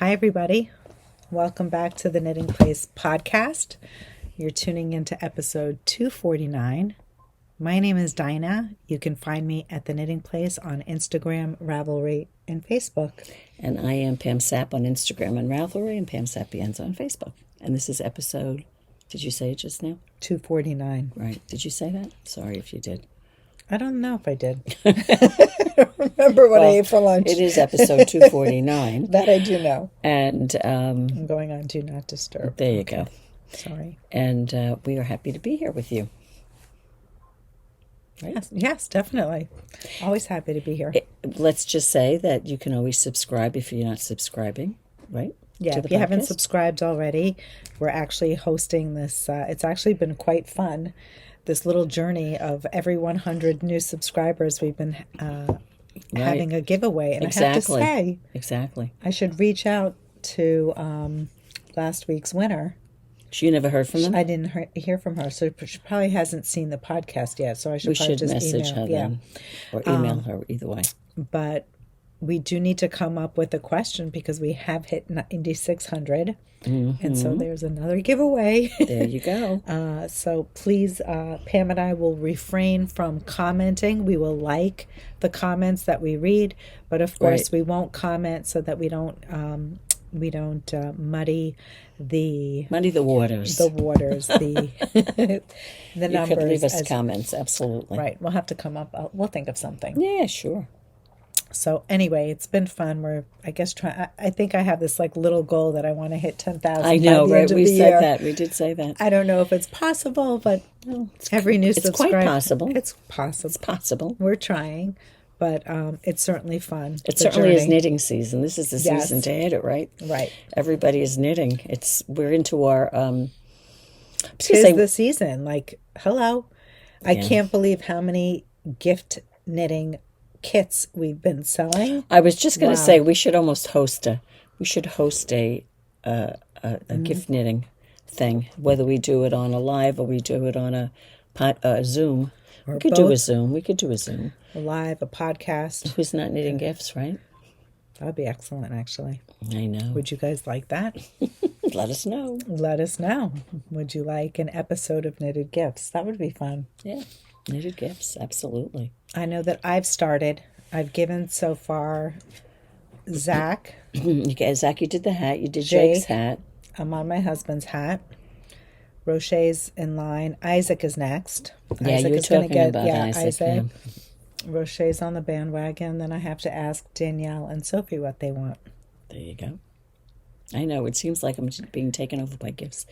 Hi, everybody. Welcome back to the Knitting Place podcast. You're tuning into episode 249. My name is Dina. You can find me at the Knitting Place on Instagram, Ravelry, and Facebook. And I am Pam Sapp on Instagram and Ravelry, and Pam Sapienza on Facebook. And this is episode, did you say it just now? 249. Right. Did you say that? Sorry if you did. I don't know if I did. I don't remember what I ate for lunch. It is episode 249. That I do know. And I'm going on Do Not Disturb. There you go. Sorry. And we are happy to be here with you. Right? Yes, definitely. Always happy to be here. Let's just say that you can always subscribe if you're not subscribing, right? Yeah, if you haven't subscribed already, we're actually hosting this. It's actually been quite fun. This little journey of every 100 new subscribers, we've been having a giveaway. And I have to say, I should reach out to last week's winner. You never heard from them? I didn't hear from her, so she probably hasn't seen the podcast yet. So I should probably just message email her then, or email her either way. But we do need to come up with a question because we have hit 9,600. Mm-hmm. And so there's another giveaway. There you go. So please, Pam and I will refrain from commenting. We will like the comments that we read, but of course we won't comment so that we don't muddy the waters. The waters. The the numbers. You could leave us comments. Absolutely. Right. We'll have to come up. We'll think of something. Yeah. Sure. So anyway, it's been fun. We're, I guess, I think I have this like little goal that I want to hit 10,000. I know, right? We said that. We did say that. I don't know if it's possible, but every new subscriber. It's quite possible. It's possible. It's possible. We're trying, but it's certainly fun. It certainly is knitting season. This is the season to hit it, right? Right. Everybody is knitting. We're into our. Tis the season. Like, hello, I can't believe how many gift knitting kits we've been selling. I was just going to say we should host a gift knitting thing, whether we do it on a live or we do it on a Zoom. We could do a Zoom. A live, a podcast. Who's not knitting gifts, right? That would be excellent, actually. I know. Would you guys like that? Let us know. Let us know. Would you like an episode of Knitted Gifts? That would be fun. Yeah. Knitted gifts, absolutely. I know that I've given so far Zach. Zach, you did the hat. You did Jake's hat. I'm on my husband's hat. Roche's in line. Isaac is next. Yeah, Isaac you were talking about Isaac. Yeah. Roche's on the bandwagon. Then I have to ask Danielle and Sophie what they want. There you go. I know. It seems like I'm being taken over by gifts.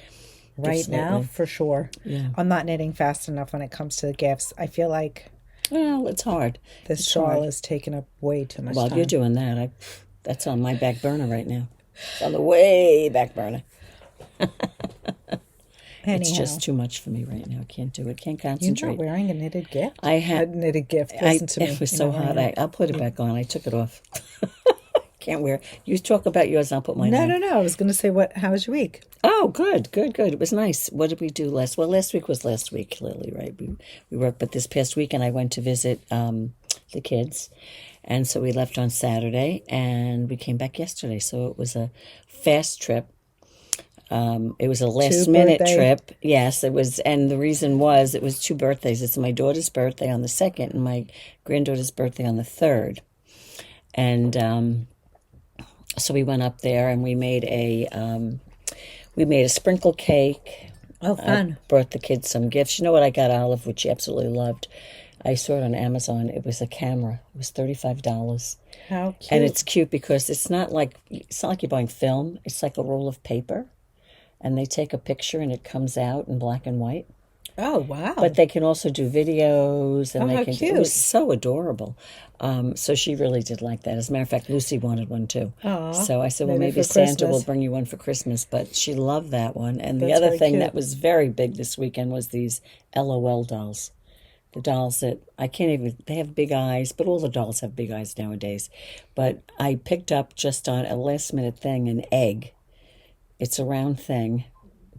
Right now, for sure. Yeah. I'm not knitting fast enough when it comes to the gifts. I feel like... Well, it's hard. This shawl is taking up way too much time. Well, you're doing that. That's on my back burner right now. It's on the way back burner. It's just too much for me right now. I can't do it. Can't concentrate. You're not wearing a knitted gift? I had a knitted gift. Listen to me. It was so hot. I'll put it back on. I took it off. Can't wear. You talk about yours. I'll put mine on. No. I was going to say, how was your week? Oh, good. It was nice. What did we do last? Well, last week was last week, Lily. Right? We worked, but this past weekend I went to visit the kids, and so we left on Saturday and we came back yesterday. So it was a fast trip. It was a last-minute trip. Yes, it was, and the reason was it was 2 birthdays. It's my daughter's birthday on the 2nd and my granddaughter's birthday on the 3rd, and so we went up there and we made a sprinkle cake. Oh, fun! Brought the kids some gifts. You know what I got Olive, which she absolutely loved. I saw it on Amazon. It was a camera. It was $35. How cute! And it's cute because it's not like you're buying film. It's like a roll of paper, and they take a picture and it comes out in black and white. Oh, wow. But they can also do videos, and how cute. It was so adorable. So she really did like that. As a matter of fact, Lucy wanted one too. Aww, so I said, well, maybe Santa will bring you one for Christmas. But she loved that one. And the other thing that was very big this weekend was these LOL dolls. The dolls that they have big eyes, but all the dolls have big eyes nowadays. But I picked up just on a last minute thing, an egg. It's a round thing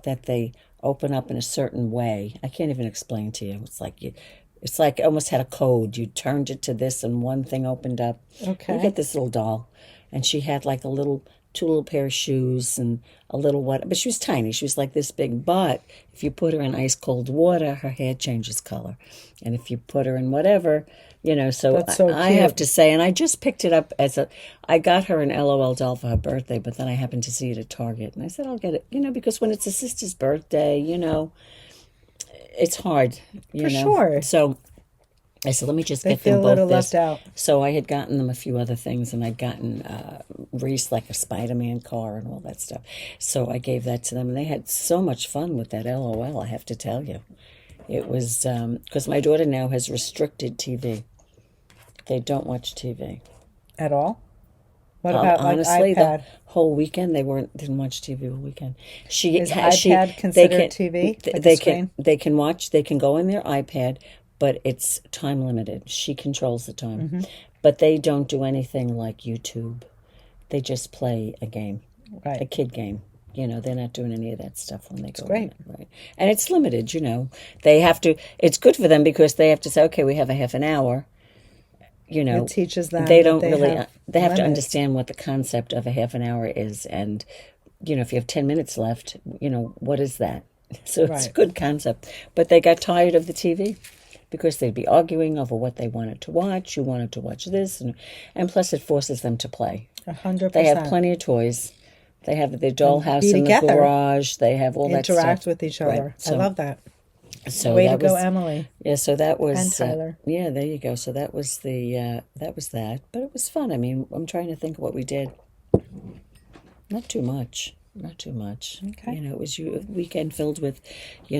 that they open up in a certain way. I can't even explain to you. It's like it almost had a code. You turned it to this and one thing opened up. Okay. You get this little doll. And she had like a little 2 little pair of shoes and a little what. But she was tiny. She was like this big. But if you put her in ice cold water, her hair changes color. And if you put her in whatever, so, That's so I cute. have to say, and I just picked it up I got her an LOL doll for her birthday, but then I happened to see it at Target. And I said, I'll get it, because when it's a sister's birthday, it's hard, For sure. So I said, let me just They get feel them a both little this. left out. So I had gotten them a few other things, and I'd gotten Reese like a Spider-Man car and all that stuff. So I gave that to them, and they had so much fun with that LOL, I have to tell you. It was, because my daughter now has restricted TV. They don't watch TV. At all? What about honestly, iPad? the whole weekend didn't watch TV all weekend. Is iPad considered TV? They can watch. They can go on their iPad, but it's time limited. She controls the time, Mm-hmm. but they don't do anything like YouTube. They just play a game, Right. a kid game. They're not doing any of that stuff when they go. great. In, right? And it's limited. They have to. It's good for them because they have to say, okay, we have a half an hour. It teaches them. They that don't really. They have to limits. understand what the concept of a half an hour is, and if you have 10 minutes left, what is that? So it's a Right. good concept. But they got tired of the TV because they'd be arguing over what they wanted to watch. You wanted to watch this, and plus it forces them to play. 100%. They have plenty of toys. They have their dollhouse in the together. garage. They have all that stuff. Interact with each other. Right. I love that. So Way to that go, was, Emily. Yeah, so that was And Tyler. yeah, there you go. So that was that. But it was fun. I mean, I'm trying to think of what we did. Not too much. Okay. It was a weekend filled with, we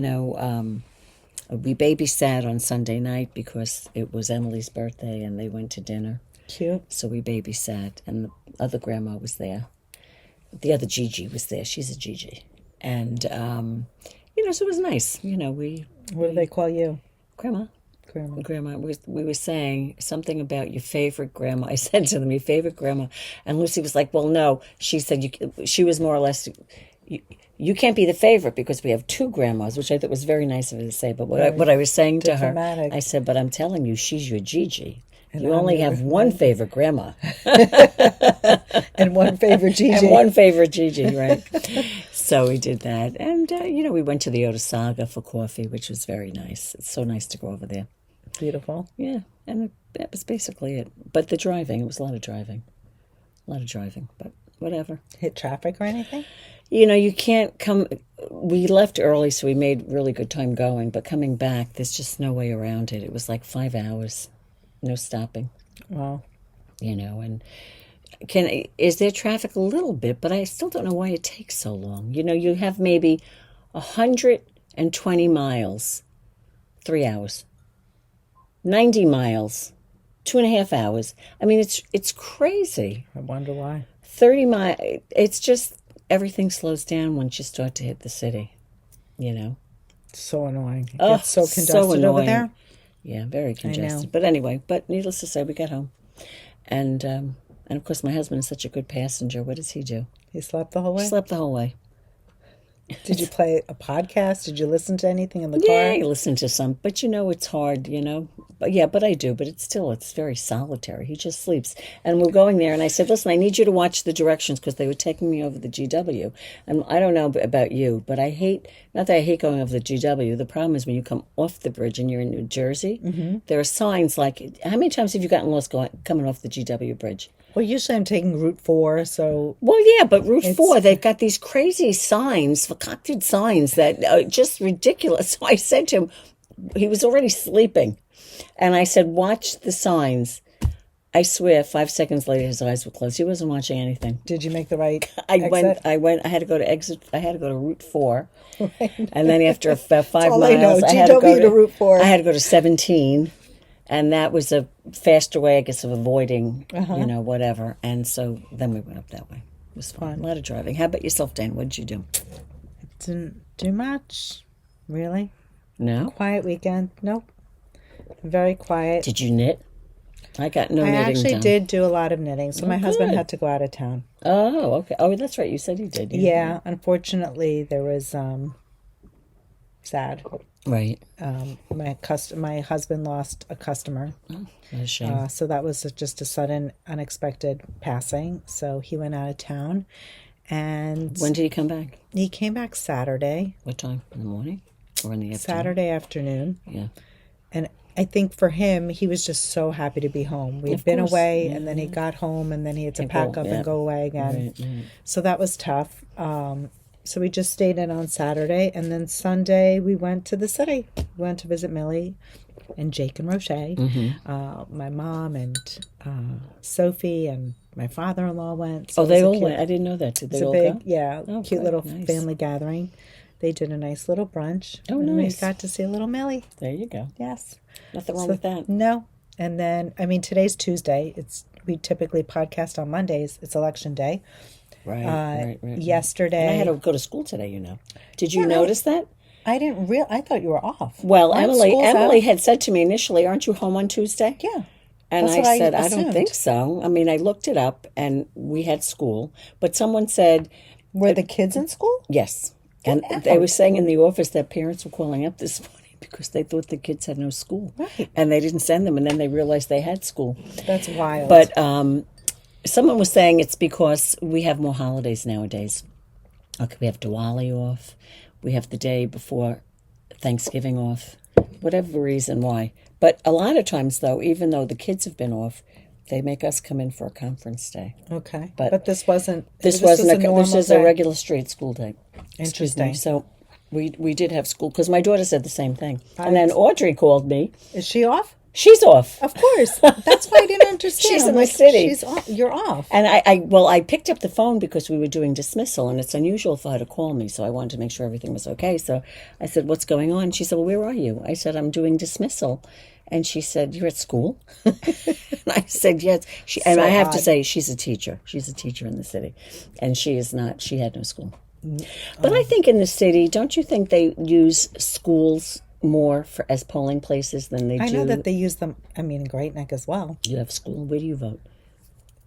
babysat on Sunday night because it was Emily's birthday and they went to dinner. Cute. So we babysat, and the other grandma was there. The other Gigi was there. She's a Gigi. And, so it was nice. What do they call you? Grandma. Kraemer. Grandma, we were saying something about your favorite grandma. I said to them, your favorite grandma. And Lucy was like, well, no. She said, she was more or less, you can't be the favorite because we have 2 grandmas, which I thought was very nice of her to say. But what I was saying to her, diplomatic. I said, but I'm telling you, she's your Gigi. And You I'm only your- have one favorite grandma. And one favorite Gigi. And one favorite Gigi, right? So we did that. And, we went to the Otasaga for coffee, which was very nice. It's so nice to go over there. Beautiful. Yeah, and that was basically it. But the driving, it was a lot of driving. But whatever. Hit traffic or anything? You can't come. We left early, so we made really good time going. But coming back, there's just no way around it. It was like 5 hours, no stopping. Wow. And is there traffic a little bit? But I still don't know why it takes so long. You have maybe 120 miles, 3 hours. 90 miles, 2.5 hours. I mean, it's crazy. I wonder why. 30 miles. It's just everything slows down once you start to hit the city. So annoying. It Oh, gets so congested so over annoying. there. Yeah, very congested. know. But anyway, needless to say, we got home, and of course my husband is such a good passenger. What does he do? He slept the whole way? He slept the whole way. Did you play a podcast? Did you listen to anything in the Yeah, car? you listen to some, but it's hard, But I do, but it's very solitary. He just sleeps. And we're going there, and I said, listen, I need you to watch the directions because they were taking me over the GW. And I don't know about you, but not that I hate going over the GW. The problem is when you come off the bridge and you're in New Jersey, there are signs like, how many times have you gotten lost coming off the GW bridge? Well, usually I'm taking Route 4, so Well, yeah, but Route 4, they've got these crazy signs, concocted signs that are just ridiculous. So I said to him, he was already sleeping, and I said, watch the signs. I swear, 5 seconds later, his eyes were closed. He wasn't watching anything. did you make the right I exit? went, I had to go to exit, I had to go to Route 4. And then after about 5 all miles, I know. I had to GW go to Route 4. I had to go to 17. And that was a faster way, I guess, of avoiding, whatever. And so then we went up that way. It was fun. A lot of driving. How about yourself, Dan? What did you do? Didn't do much, really. No? Quiet weekend. Nope. Very quiet. Did you knit? I got no I knitting actually done. did do a lot of knitting, so my husband good. had to go out of town. Oh, okay. Oh, that's right. You said he did. Yeah, unfortunately, there was sad. Right. My husband lost a customer. Oh, what a shame. So that was just a sudden, unexpected passing. So he went out of town. And When did he come back? he came back Saturday. What time? In the morning or in the afternoon? Saturday afternoon. Yeah. And I think for him, he was just so happy to be home. We'd been away, and then he got home, and then he had to pack up and go away again. Right. So that was tough. So we just stayed in on Saturday, and then Sunday we went to the city. We went to visit Millie and Jake and Roche. My mom and Sophie and my father-in-law went. So They all went. I didn't know that. Did they all go? Yeah, Oh, cute good. little Nice. family gathering. They did a nice little brunch. Oh, and nice. we got to see a little Millie. There you go. Yes. Nothing wrong with that. No. And then, today's Tuesday. We typically podcast on Mondays. It's election day. Right. Yesterday. And I had to go to school today, you know. Did you notice that? I didn't I thought you were off. Well, School's Emily out. had said to me initially, "Aren't you home on Tuesday?" Yeah. And That's I what said, I I don't assumed. think so. I mean, I looked it up and we had school, but someone said, Were the kids in school? yes. And they were saying in the office that parents were calling up this morning because they thought the kids had no school. Right. And they didn't send them, and then they realized they had school. That's wild. But someone was saying it's because we have more holidays nowadays. Okay, we have Diwali off. We have the day before Thanksgiving off. Whatever reason why. But a lot of times, though, even though the kids have been off, they make us come in for a conference day. Okay. But But this wasn't. This was wasn't normal this is a day. regular straight school day. Excuse me. Interesting. So we did have school because my daughter said the same thing. And then Audrey called me. Is she off? She's off. Of course. That's why I didn't understand. She's I'm in the like, city. She's off. You're off. And I picked up the phone because we were doing dismissal, and it's unusual for her to call me, so I wanted to make sure everything was okay. So I said, "What's going on?" She said, "Well, where are you?" I said, "I'm doing dismissal." And she said, "You're at school?" And I said, "Yes." And I have to say, she's a teacher. She's a teacher in the city. And she is not, she had no school. But I think in the city, don't you think they use schools more as polling places than they do? I know that they use them, in Great Neck as well. You have school. Where do you vote?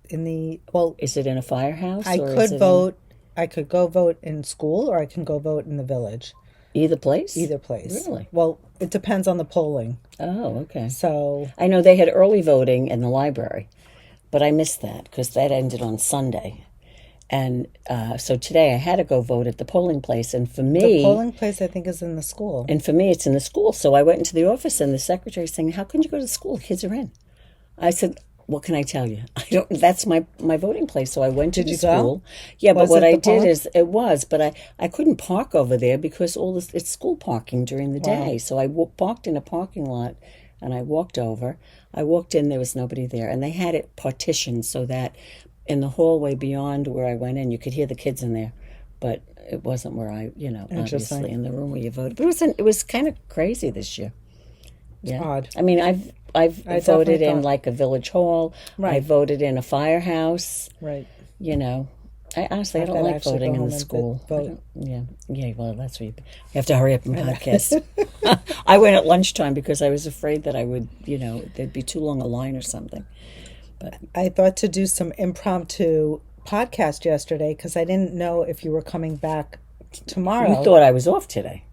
Is it in a firehouse? I or could is it vote. I could go vote in school, or I can go vote in the village. Either place? Either place. Really? Well, it depends on the polling. Oh, okay. So I know they had early voting in the library, but I missed that because that ended on Sunday. And so today I had to go vote at the polling place. And for me... the polling place, I think, is in the school. And for me, it's in the school. So I went into the office and the secretary's saying, "How can you go to school? Kids are in." I said, "What can I tell you? That's my voting place." So I went to the school. Go? Yeah, but Was what it I the did park? is it was, but I couldn't park over there because it's school parking during the day. So I parked in a parking lot and I walked over. I walked in, there was nobody there, and they had it partitioned so that in the hallway beyond where I went in, you could hear the kids in there, but it wasn't where I, obviously in the room where you voted. But it was kind of crazy this year. Yeah, Odd. I mean, I've voted definitely in thought- like a village hall. Right. I voted in a firehouse. Right. I honestly I don't gotta like actually voting go in the home and school. vote. Yeah. Well, that's where you have to hurry up and podcast. I went at lunchtime because I was afraid that I would, there'd be too long a line or something. But I thought to do some impromptu podcast yesterday because I didn't know if you were coming back tomorrow. you thought I was off today.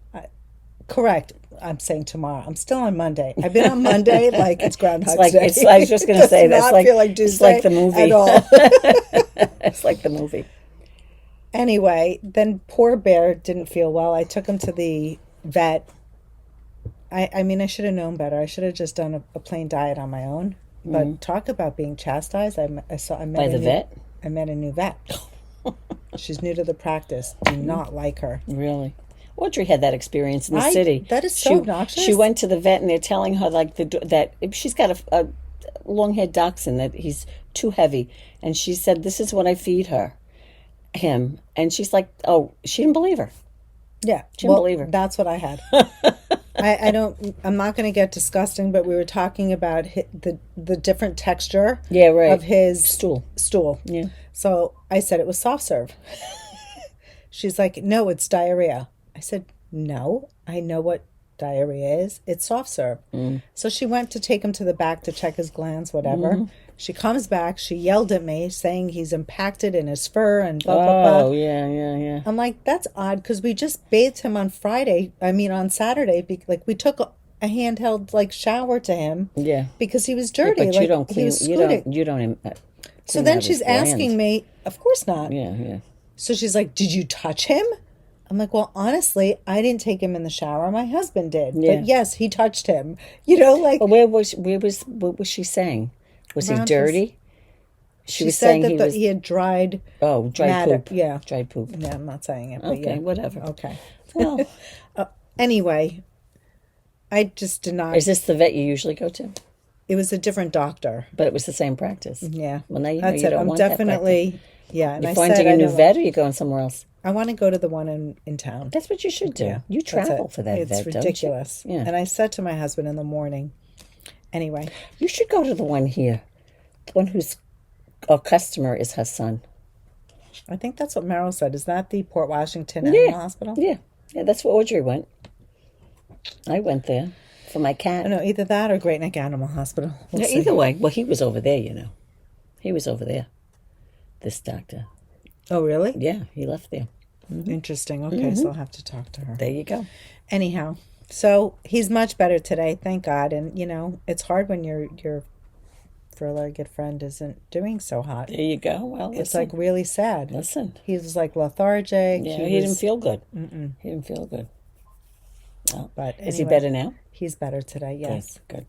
Correct. I'm saying tomorrow. I'm still on Monday. I've been on Monday like it's Groundhog Day. I was just going to say Does that's not like feel like it's Tuesday like the movie at all. It's like the movie. Anyway, then poor Bear didn't feel well. I took him to the vet. I should have known better. I should have just done a plain diet on my own. But talk about being chastised. I met By the vet? I met a new vet. She's new to the practice. Do not like her. Really? Audrey had that experience in the city. That is so obnoxious. She went to the vet and they're telling her that she's got a long-haired dachshund that he's too heavy, and she said, "This is what I feed him," and she's like, "Oh," she didn't believe her. Yeah, She didn't believe her. That's what I had. I'm not going to get disgusting, but we were talking about the different texture of his stool. Yeah. So I said it was soft serve. She's like, "No, it's diarrhea." I said, "No, I know what diarrhea is. It's soft serve." So she went to take him to the back to check his glands, whatever. She comes back. She yelled at me, saying he's impacted in his fur and blah, blah, blah. Oh, yeah. I'm like, that's odd because we just bathed him on Saturday. Like, we took a handheld, like, shower to him. Yeah. Because he was dirty. But like, you don't clean, he was scooting. you don't. So then she's asking me, of course not. Yeah. So she's like, did you touch him? I'm like, well, honestly, I didn't take him in the shower. My husband did. Yeah. But yes, he touched him. Like. Well, what was she saying? Was he dirty? She was said saying that he had dried. Oh, dried poop. Yeah. Dried poop. Yeah, I'm not saying it. But Okay, yeah. whatever. Okay. Well. Anyway, I just did not. Is this the vet you usually go to? It was a different doctor. But it was the same practice. Yeah. Well, now you That's know you it. don't I'm want definitely. That yeah. And you I finding said a new vet, or you going somewhere else? I want to go to the one in town. That's what you should do. Yeah, you travel for that it's vet, ridiculous. Don't you? Yeah. And I said to my husband in the morning, anyway. You should go to the one here. The one whose customer is her son. I think that's what Meryl said. Is that the Port Washington Animal Hospital? Yeah, that's where Audrey went. I went there for my cat. No, either that or Great Neck Animal Hospital. We'll see. Either way. Well, he was over there, you know. He was over there, this doctor. Oh, really? Yeah, he left there. Mm-hmm. Interesting. Okay, so I'll have to talk to her. There you go. Anyhow, so he's much better today, thank God. And, it's hard when your fur-legged friend isn't doing so hot. There you go. Well, it's like really sad. Listen. He was like lethargic. Yeah, he didn't feel good. He didn't feel good. Well, but is he better now? He's better today, yes. Good.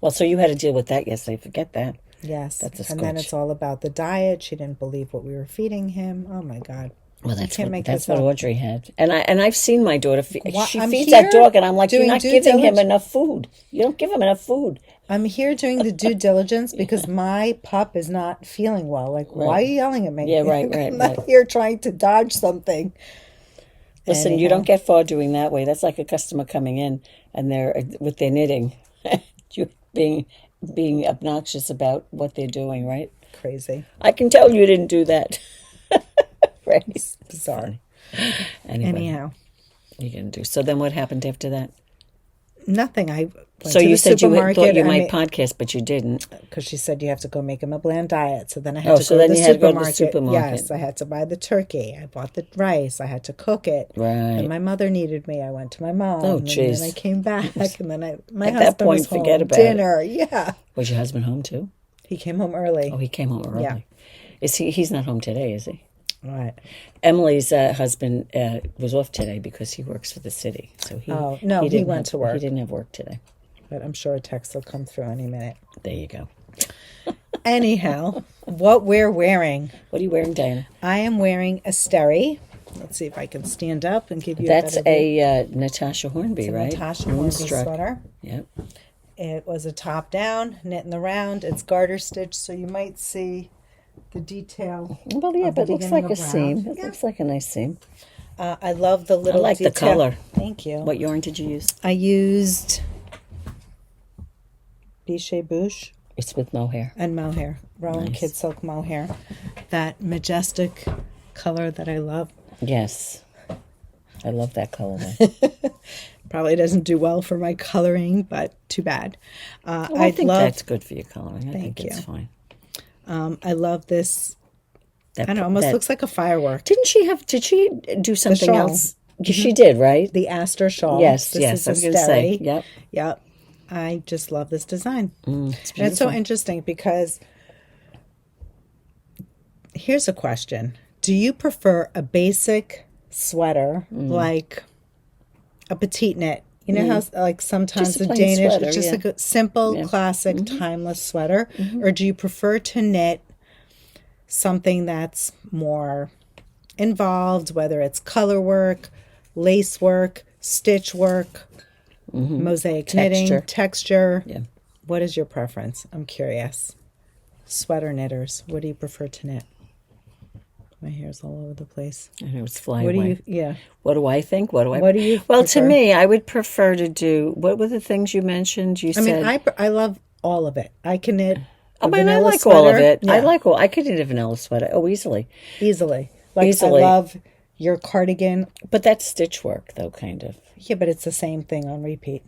Well, so you had to deal with that yesterday. Forget that. Yes. That's a and then it's all about the diet. She didn't believe what we were feeding him. Oh, my God. Well, that's what Audrey had. And I've seen my daughter. She I'm feeds that dog, and I'm like, you're not giving him diligence. enough food. You don't give him enough food. I'm here doing the due diligence because my pup is not feeling well. Like, why are you yelling at me? Yeah, right. I'm not here trying to dodge something. Listen, you don't get far doing that way. That's like a customer coming in and they're with their knitting, you being obnoxious about what they're doing, right? Crazy. I can tell you didn't do that. Right? It's bizarre. Anyway, Anyhow. You're going to do. So then what happened after that? Nothing. I went so to you the said supermarket. you thought you might podcast, but you didn't. Because she said you have to go make him a bland diet. So then I had to so go then to the you had to go to supermarket. the supermarket. Yes, I had to buy the turkey. I bought the rice. I had to cook it. Right. And my mother needed me. I went to my mom. Oh, jeez. And then I came back. And then my At husband that point, was home. forget about Dinner. Yeah. Was your husband home too? He came home early. Oh, he came home early. Yeah. Is he's not home today, is he? Right. Emily's husband was off today because he works for the city. So he went to work. He didn't have work today. But I'm sure a text will come through any minute. There you go. Anyhow, what we're wearing. What are you wearing, Diana? I am wearing Asterie. Let's see if I can stand up and give you That's a better view. a Natasja Hornby, right? Natasja Hornby sweater. Yep. It was a top down, knit in the round. It's garter stitched, so you might see the detail. Well, yeah, but it looks like a seam. It Yeah. looks like a nice seam. I love the little I like detail. the color. Thank you. What yarn did you use? I used Bichet Bouche It's with mohair. and mohair. Rowan Nice. Kid Silk mohair. That majestic color that I love. Yes. I love that color. Probably doesn't do well for my coloring, but too bad. I think that's good for your coloring. I think it's fine. I love this. I don't know, almost looks like a firework. Did she do something shawl. else? She did, right? The Aster shawl. Yes, This is I was going to say. Asterie. Yep. Yep. I just love this design. It's And it's beautiful. so interesting because here's a question. Do you prefer a basic sweater like a petite knit? You know how like sometimes Just a the plain Danish, sweater, it's just yeah. like a simple, classic, timeless sweater? Or do you prefer to knit something that's more involved, whether it's color work, lace work, stitch work, mosaic knitting, texture? Yeah. What is your preference? I'm curious. Sweater knitters, what do you prefer to knit? My hair's all over the place. I know it's flying What do away. you? Yeah. What do I think? What do you prefer? Well, to me, I would prefer to do. What were the things you mentioned? You said. I love all of it. I can knit. I mean, I vanilla like all of sweater. it. Yeah, I could knit a vanilla sweater. Oh, easily. easily. Like Easily. I love your cardigan. But that's stitch work, though, kind of. Yeah, but it's the same thing on repeat.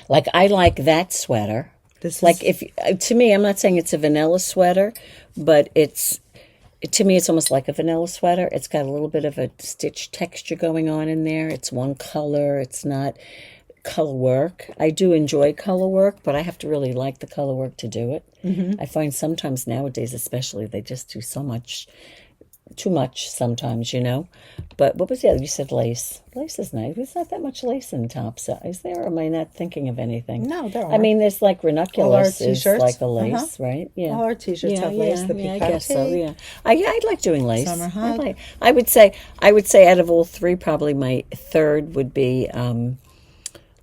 Like I like that sweater. This Like is, if to me, I'm not saying it's a vanilla sweater, but to me it's almost like a vanilla sweater. It's got a little bit of a stitch texture going on in there. It's one color. It's not color work. I do enjoy color work, but I have to really like the color work to do it. Mm-hmm. I find sometimes nowadays, especially, they just do so much, too much sometimes, you know. But what was the other? You said lace. Lace is nice. There's not that much lace in tops, is there? Or am I not thinking of anything? no, there are. I mean, there's like ranunculus is t-shirts. like a lace, right? Yeah. All our t-shirts have lace. The I peacock guess so. tee. Yeah, I like doing lace. Summer hug. I would say out of all three, probably my third would be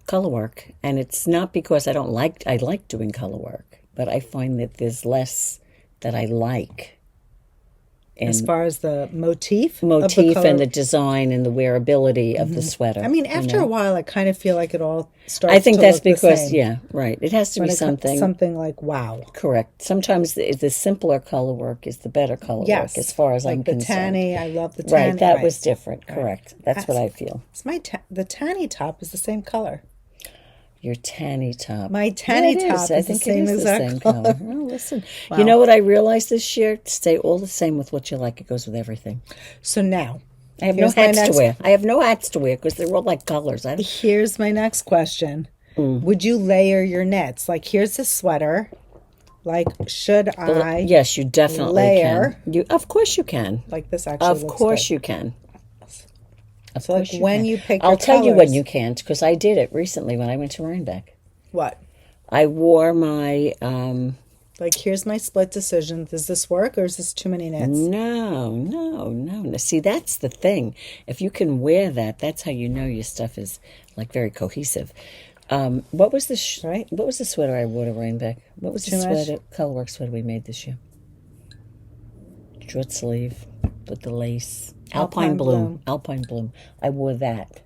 color work, and it's not because I like doing color work, but I find that there's less that I like. As far as the motif And the design and the wearability of the sweater. I mean, after a while, I kind of feel like it all starts. I think to that's look the because same. right. It has to be something like wow. Correct. Sometimes the simpler color work is the better color work, as far as like I'm the concerned. tanny. I love the tanny. Right, that was different. Correct. That's what I feel. It's the tanny top is the same color. Your tanny top. My tanny top is the same exact color. Oh, listen. Wow. You know what I realized this year? Stay all the same with what you like. It goes with everything. So now, I have no hats to wear. I have no hats to wear because they're all like colors. Here's my next question. Would you layer your knits? Like, here's a sweater. Like, should I? Yes, you definitely layer? Can. Of course you can. Like this actually Of looks course good. you can. So like when you pick I'll your tell you colors- when you can't, because I did it recently when I went to Rhinebeck. What? I wore my... Like, here's my split decision. Does this work or is this too many knits? No. See, that's the thing. If you can wear that, that's how you know your stuff is like very cohesive. What was the What was the sweater I wore to Rhinebeck? What was the sweater, colorwork sweater we made this year? Short sleeve with the lace. Alpine bloom. I wore that.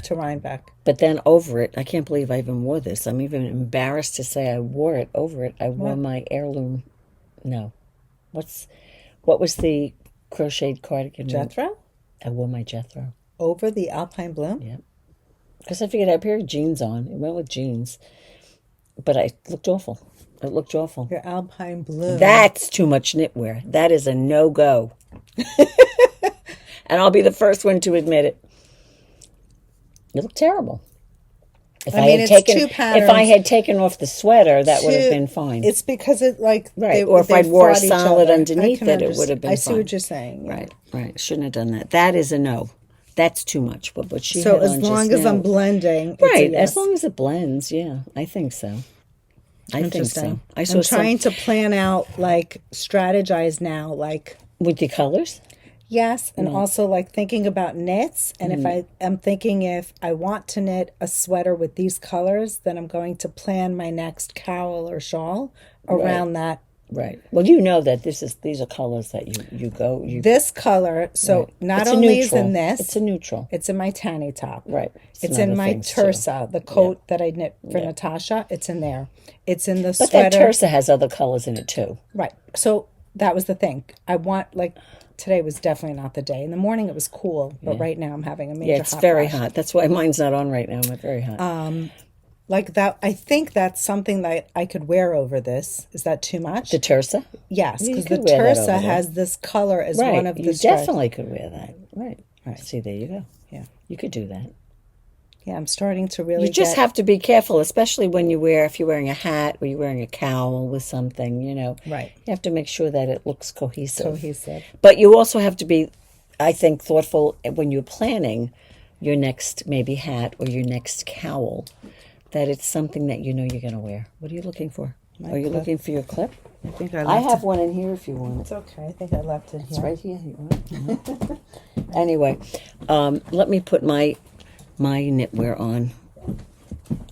To Rhinebeck. But then over it, I can't believe I even wore this. I'm even embarrassed to say I wore it. Over it, I wore my heirloom. No. What was the crocheted cardigan? Jethro? I wore my Jethro. Over the Alpine bloom? Yeah. Because I figured I had a pair of jeans on. It went with jeans. But I looked awful. It looked awful. Your Alpine bloom. That's too much knitwear. That is a no-go. And I'll be the first one to admit it. It looked terrible. If I had taken off the sweater, that would have been fine. It's because it like or if I'd wore a solid underneath it would have been fine. I see what you're saying. Yeah. Right. Shouldn't have done that. That is a no. That's too much. But what she so had as on long just as now, I'm blending, right? Yes. As long as it blends, yeah, I think so. I think so. I'm trying to plan out, like, strategize now, like with the colors. Yes, and also like thinking about knits. And if I'm thinking if I want to knit a sweater with these colors, then I'm going to plan my next cowl or shawl around that. Right. Well, you know that these are colors that you go. This color, so not only is in this. It's a neutral. It's in my tanny top. Right. It's in my tersa, the coat that I knit for Natasja. It's in there. It's in the but sweater. But that tersa has other colors in it too. Right. So that was the thing. I want, like, today was definitely not the day. In the morning it was cool, but right now I'm having a major it's very hot. That's why mine's not on right now. I'm very hot. Like that, I think that's something that I could wear over this. Is that too much? The tersa? Yes, because the tersa has this color as one of the stripes. You definitely could wear that. Right. See, there you go. Yeah. You could do that. Yeah, I'm starting to really. You just have to be careful, especially when if you're wearing a hat or you're wearing a cowl with something, you know. Right. You have to make sure that it looks cohesive. But you also have to be, I think, thoughtful when you're planning your next maybe hat or your next cowl, that it's something that you know you're going to wear. What are you looking for? Are you looking for your clip? I think I have one in here if you want it. It's okay. I think I left it here. It's right here. You want it? Anyway, let me put my knitwear on.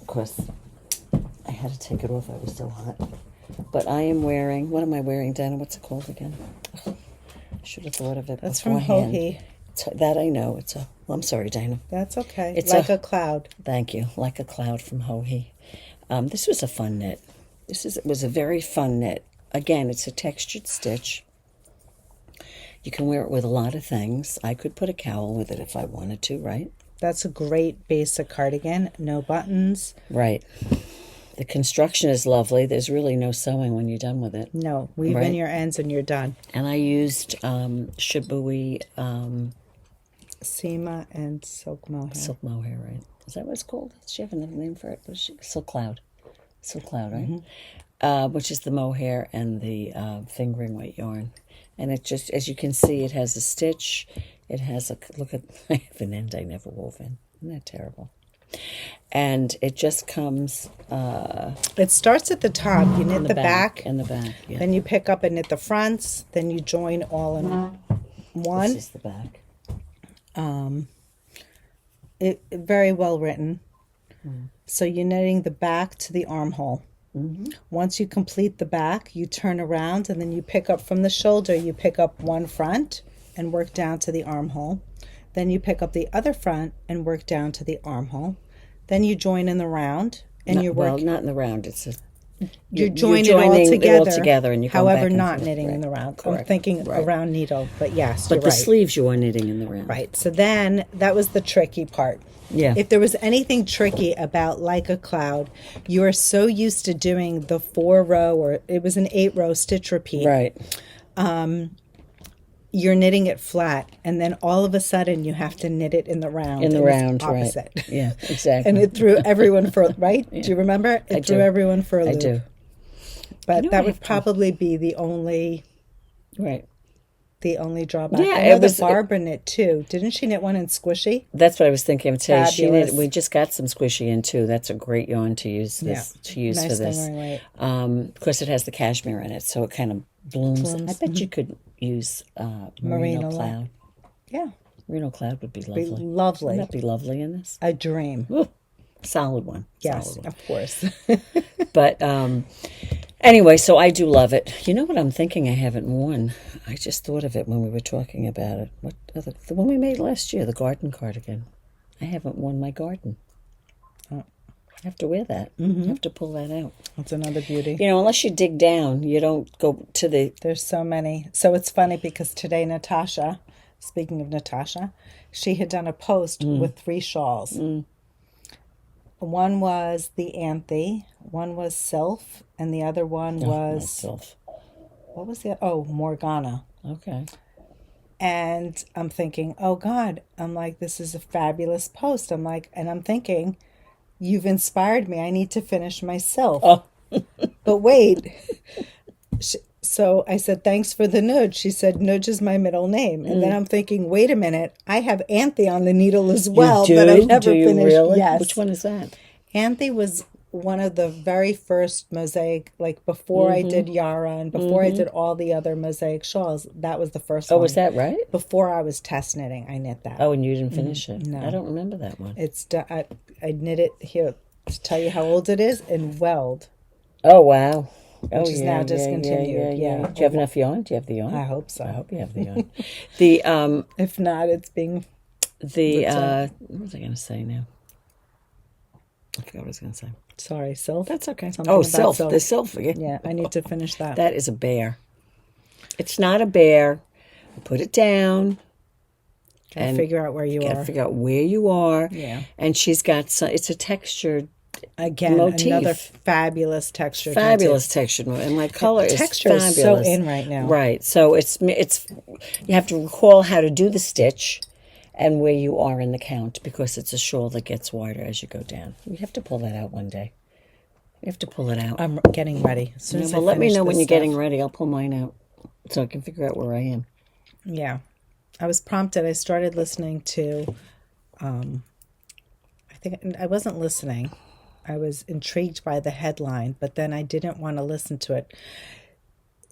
Of course, I had to take it off. I was so hot. But I am wearing, what am I wearing, Dina? What's it called again? I should have thought of it That's beforehand. from Hoodie. That I know. I'm sorry, Dina. That's okay. It's like a cloud. Thank you. Like a cloud from Hoodie. This was a fun knit. It was a very fun knit. Again, it's a textured stitch. You can wear it with a lot of things. I could put a cowl with it if I wanted to, right? That's a great basic cardigan. No buttons. Right. The construction is lovely. There's really no sewing when you're done with it. No, weave in your ends and you're done. And I used Shibui Seema and silk mohair. silk mohair, right? Is that what it's called? Does she have another name for it? Silk cloud. Silk cloud, right? Which is the mohair and the fingering weight yarn. And it just, as you can see, it has a stitch. It has a, look at, I have an end I never wove in. Isn't that terrible? And it just comes... it starts at the top. You knit the back. And the back, yeah. Then you pick up and knit the fronts. Then you join all in one. This is the back. It very well written. So you're knitting the back to the armhole. Once you complete the back, you turn around and then you pick up from the shoulder. You pick up one front and work down to the armhole. Then you pick up the other front and work down to the armhole. Then you join in the round and you're working. Well, not in the round. It's a, you're joining it all together. And you however, back not forth. knitting Right. in the round. Correct. I'm thinking a round needle, but yes, but you're the right. sleeves you are knitting in the round. Right. So then that was the tricky part. Yeah. If there was anything tricky about Like a Cloud, you are so used to doing the 4-row, or it was an 8-row stitch repeat. Right. You're knitting it flat, and then all of a sudden you have to knit it in the round. In the and round, it's opposite. right. Yeah, exactly. And it threw everyone for, right? Yeah. Do you remember? It I threw do. everyone for a loop. I do. But You know, that I would have to- probably be the only Right. drawback. Yeah, I know it was- that Barbara knit too. Didn't she knit one in Squishy? That's what I was thinking of today. Fabulous. We just got some squishy in too. That's a great yarn to use this Yeah. to use Nice for this. fingering weight. Of course, it has the cashmere in it, so it kind of blooms. I bet you could use merino Merino cloud. Yeah. Merino cloud would be lovely. Lovely. Wouldn't that be lovely in this? A dream. Ooh, solid one. Yes, Solid one. of course. But anyway, so I do love it. You know what I'm thinking I haven't worn? I just thought of it when we were talking about it. The one we made last year, the garden cardigan. I haven't worn my garden. I have to wear that. I have to pull that out. That's another beauty. You know, unless you dig down, you don't go to the... There's so many. So it's funny because today Natasja, speaking of Natasja, she had done a post with 3 shawls. One was the Anthe, one was Sylph, and the other one was... myself. What was the other? Oh, Morgana. Okay. And I'm thinking, oh God, I'm like, this is a fabulous post. I'm like, and I'm thinking, you've inspired me. I need to finish myself. Oh. But wait. So I said, thanks for the nudge. She said, nudge is my middle name. And then I'm thinking, wait a minute. I have Anthe on the needle as well. You do? But I've never Do you finished. really? Yes. Which one is that? Anthe was one of the very first mosaic, like before I did Yara and before I did all the other mosaic shawls. That was the first one. Oh, was that right? Before I was test knitting, I knit that. Oh, and you didn't finish it? No. I don't remember that one. It's I knit it here to tell you how old it is in Weld. Oh, wow. Which is now discontinued, yeah. Do you have enough yarn? Do you have the yarn? I hope so. I hope you have the yarn. The If not, it's being what was I going to say now? I forgot what I was going to say. sorry, Sylph. That's okay. Something Oh, about Sylph. Sylph. The Sylph. Yeah, I need to finish that. That is a bear. It's not a bear. Put it down. Gotta figure out where you Got to are. figure out where you are. Yeah. And she's got some. It's a textured, Again, motif. another fabulous texture. fabulous textured, and my color is Texture fabulous. is so in right now. Right. So it's you have to recall how to do the stitch and where you are in the count because it's a shawl that gets wider as you go down. You have to pull that out one day. You have to pull it out. I'm getting ready. As soon as I Well, let me finish know when this you're stuff. getting ready. I'll pull mine out so I can figure out where I am. Yeah. I was prompted. I started listening to, I think I wasn't listening. I was intrigued by the headline, but then I didn't want to listen to it.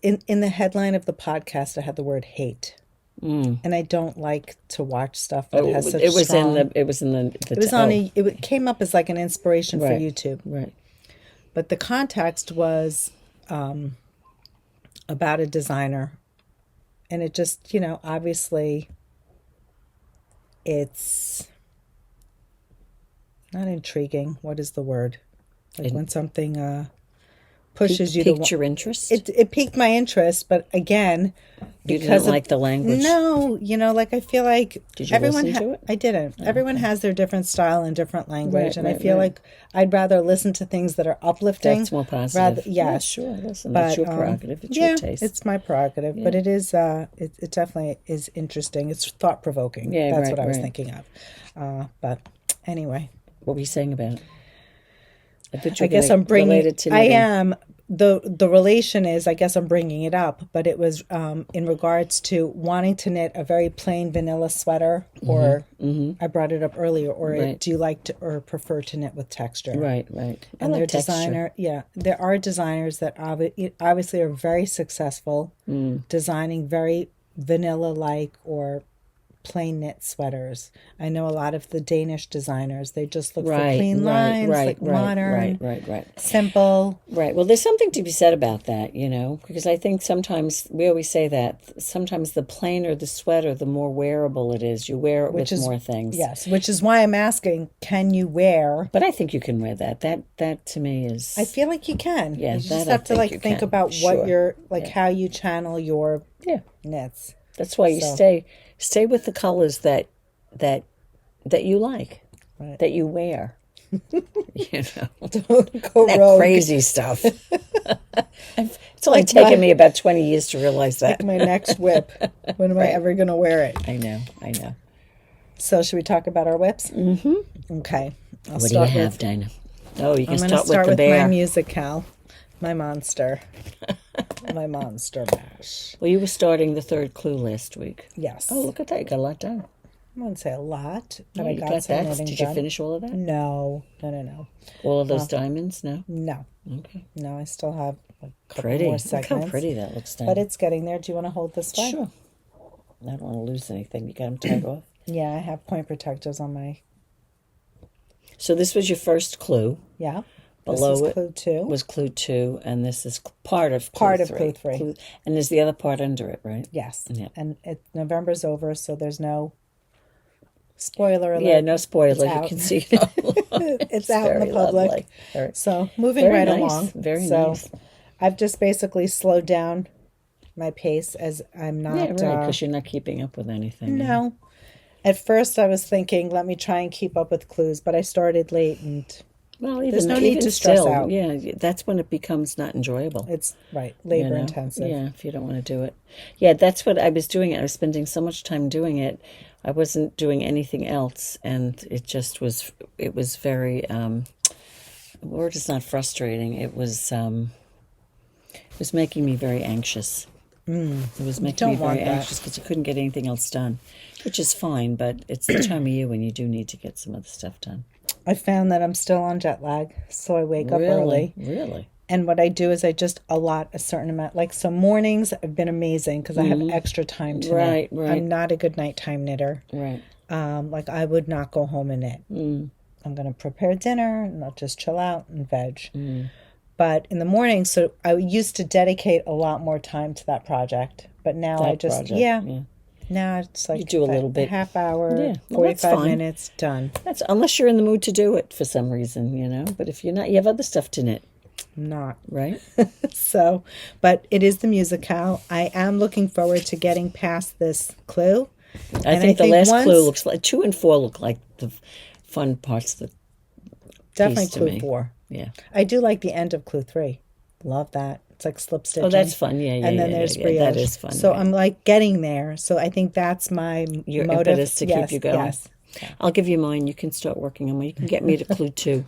In the headline of the podcast, I had the word hate. And I don't like to watch stuff that has such it was strong... it was in the It was on it came up as like an inspiration for Right. YouTube. right. But the context was about a designer. And it just, obviously it's not intriguing. What is the word? Like when something, pushes you to Piqued your interest? it piqued my interest, but again, You because didn't like the language? no, like I feel like Did you listen to it? I didn't. Everyone has their different style and different language, and I right, feel right. like I'd rather listen to things that are uplifting. That's more positive. Rather, Yeah, yes, sure. Listen, but it's your prerogative. It's yeah, your taste. it's my prerogative, but it is. It definitely is interesting. It's thought provoking. Yeah, that's right, what I was right. thinking of. But anyway, What were you saying about it? I guess I'm bringing. related to I knitting. am. The relation is, I guess I'm bringing it up, but it was in regards to wanting to knit a very plain vanilla sweater, or I brought it up earlier, or Right. do you like to or prefer to knit with texture? Right. I And like their texture. designer, there are designers that obviously are very successful designing very vanilla-like or plain knit sweaters. I know a lot of the Danish designers, they just look for clean lines, like modern, Right. simple. Right. Well, there's something to be said about that, because I think sometimes we always say that sometimes the plainer the sweater, the more wearable it is. You wear it with more things. Yes, which is why I'm asking, can you wear? But I think you can wear that. That to me is. I feel like you can. Yeah, you just that have I to think you think can. about Sure. what you're how you channel your knits. That's why you stay with the colors that you like, Right. that you wear. Don't go That rogue. crazy stuff. It's only taken me about 20 years to realize that. Like my next whip. When am I ever going to wear it? I know. So should we talk about our whips? Mm-hmm. Okay. What do you have, Dina? Oh, you can I'm going to start start with the with bear. my MusiKAL, my monster, my monster mash. Well, you were starting the third clue last week. Yes. Oh, look at that. You got a lot done. I wouldn't say a lot, but Oh, I you got some that. knitting Did done. you finish all of that? No. All of those diamonds? No? No. Okay. No, I still have a couple Pretty. more Look segments. how pretty that looks, Dina. But it's getting there. Do you want to hold this way? Sure. I don't want to lose anything. You got them tied off? Yeah, I have point protectors on my... So this was your first clue. Yeah. Below this is it clue 2. was clue 2, and this is part of clue Part of 3. clue 3. And there's the other part under it, right? Yes. Yeah. And November's over, so there's no spoiler alert. Yeah, no spoiler. You out. can see it all. It's out in the very public. lovely. Very- So moving Very right nice. along. Very so nice. I've just basically slowed down my pace as I'm not... Yeah, right, because you're not keeping up with anything. No. At first I was thinking, let me try and keep up with clues, but I started late and Well, there's even, no need even to stress still, out. yeah, that's when it becomes not enjoyable. It's labor you know? intensive. Yeah, if you don't want to do it. Yeah, that's what I was doing. I was spending so much time doing it. I wasn't doing anything else, and it just was. It was very. The word is not frustrating. It was making me very anxious. It was making me don't want very that. anxious because I couldn't get anything else done, which is fine. But it's the time of year when you do need to get some other stuff done. I found that I'm still on jet lag, so I wake up early. Really. And what I do is I just allot a certain amount. Like some mornings have been amazing because I have extra time to knit. Right. I'm not a good nighttime knitter. Right. Like I would not go home and knit. I'm going to prepare dinner and I'll just chill out and veg. But in the morning, so I used to dedicate a lot more time to that project. But now That I just, project, now it's like You do a little bit. half hour, Yeah, well, that's 45 fine. minutes, done. That's unless you're in the mood to do it for some reason, But if you're not, you have other stuff to knit, Not. right? So, but it is the MusiKAL. I am looking forward to getting past this clue. I think the last clue looks like 2 and 4 look like the fun parts of the Definitely piece to clue me. 4. Yeah. I do like the end of clue 3. Love that. It's like slip stitching. Oh, that's fun. Yeah, And then there's brioche. That is fun. So right. I'm like getting there. So I think that's my Your motive. impetus to keep you going. Yes. I'll give you mine. You can start working on mine. You can get me to clue 2.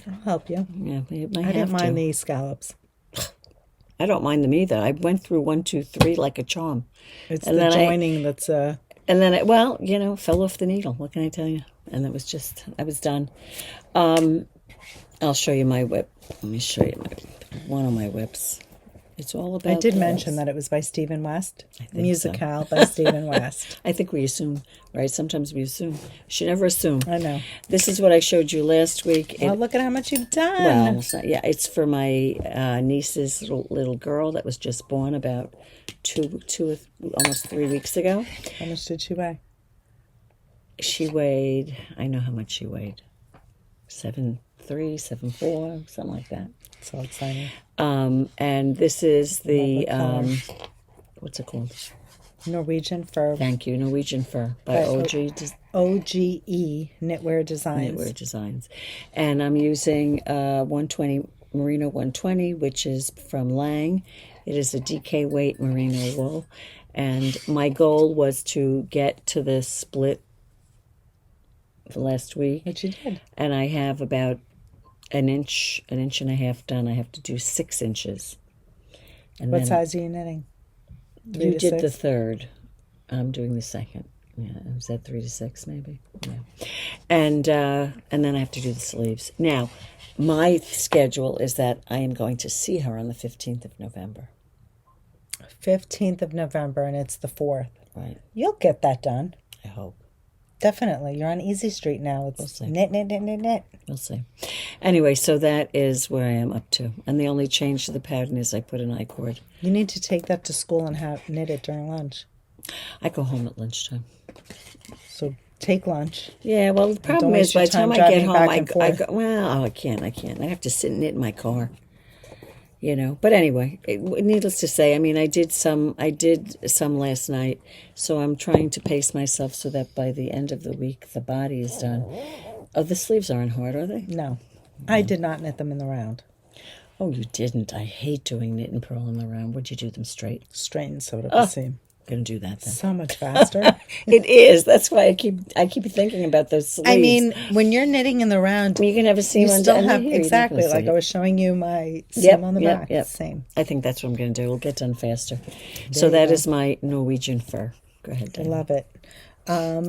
I'll help you. Yeah, I didn't mind these scallops. I don't mind them either. I went through 1, 2, 3 like a charm. It's And the then joining that's And then it, fell off the needle. What can I tell you? And it was just, I was done. I'll show you my whip. Let me show you one of my whips. It's all about. I did girls. mention that it was by Stephen West. think so. MusiKAL by Stephen West. I think we assume, right? Sometimes we assume. You should never assume. I know. This is what I showed you last week. Well, look at how much you've done. Well, it's not, it's for my niece's little girl that was just born about almost 3 weeks ago. How much did she weigh? She weighed, I know how much she weighed, 7.3, 7.4, something like that. So exciting. And this is the, Lovely what's it called? Norwegian fur. Thank you, Norwegian Fur by OGE Knitwear Designs. Knitwear Designs. And I'm using 120 Merino 120, which is from Lang. It is a DK weight merino wool. And my goal was to get to the split for last week. Which you did. And I have about an inch and a half done. I have to do 6 inches. And What then size are you knitting? 3 you to did 6? the third. I'm doing the second. Yeah, was that 3 to 6 maybe? Yeah. And then I have to do the sleeves. Now, my schedule is that I am going to see her on the 15th of November. 15th of November, and it's the 4th. Right. You'll get that done. I hope. Definitely. You're on Easy Street now. It's We'll see. knit. We'll see. Anyway, so that is where I am up to. And the only change to the pattern is I put an I-cord. You need to take that to school and knit it during lunch. I go home at lunchtime. So take lunch. Yeah, well, the problem waste is by your the time time I get driving home, back I and go, forth. well, I can't. I have to sit and knit in my car. You know, but anyway, needless to say, I mean, I did some last night, so I'm trying to pace myself so that by the end of the week, the body is done. Oh, the sleeves aren't hard, are they? No. I did not knit them in the round. Oh, you didn't. I hate doing knit and purl in the round. Would you do them straight? Straight and sewed up the seam. Gonna do that then. So much faster. It is. That's why I keep thinking about those sleeves. I mean, when you're knitting in the round, you can have a seam you on still under have, here. You exactly, don't like see I it. was showing you my seam on the back. Yep. Same. I think that's what I'm going to do. We'll get done faster. So that is my Norwegian fur. Go ahead, I Dina. love it.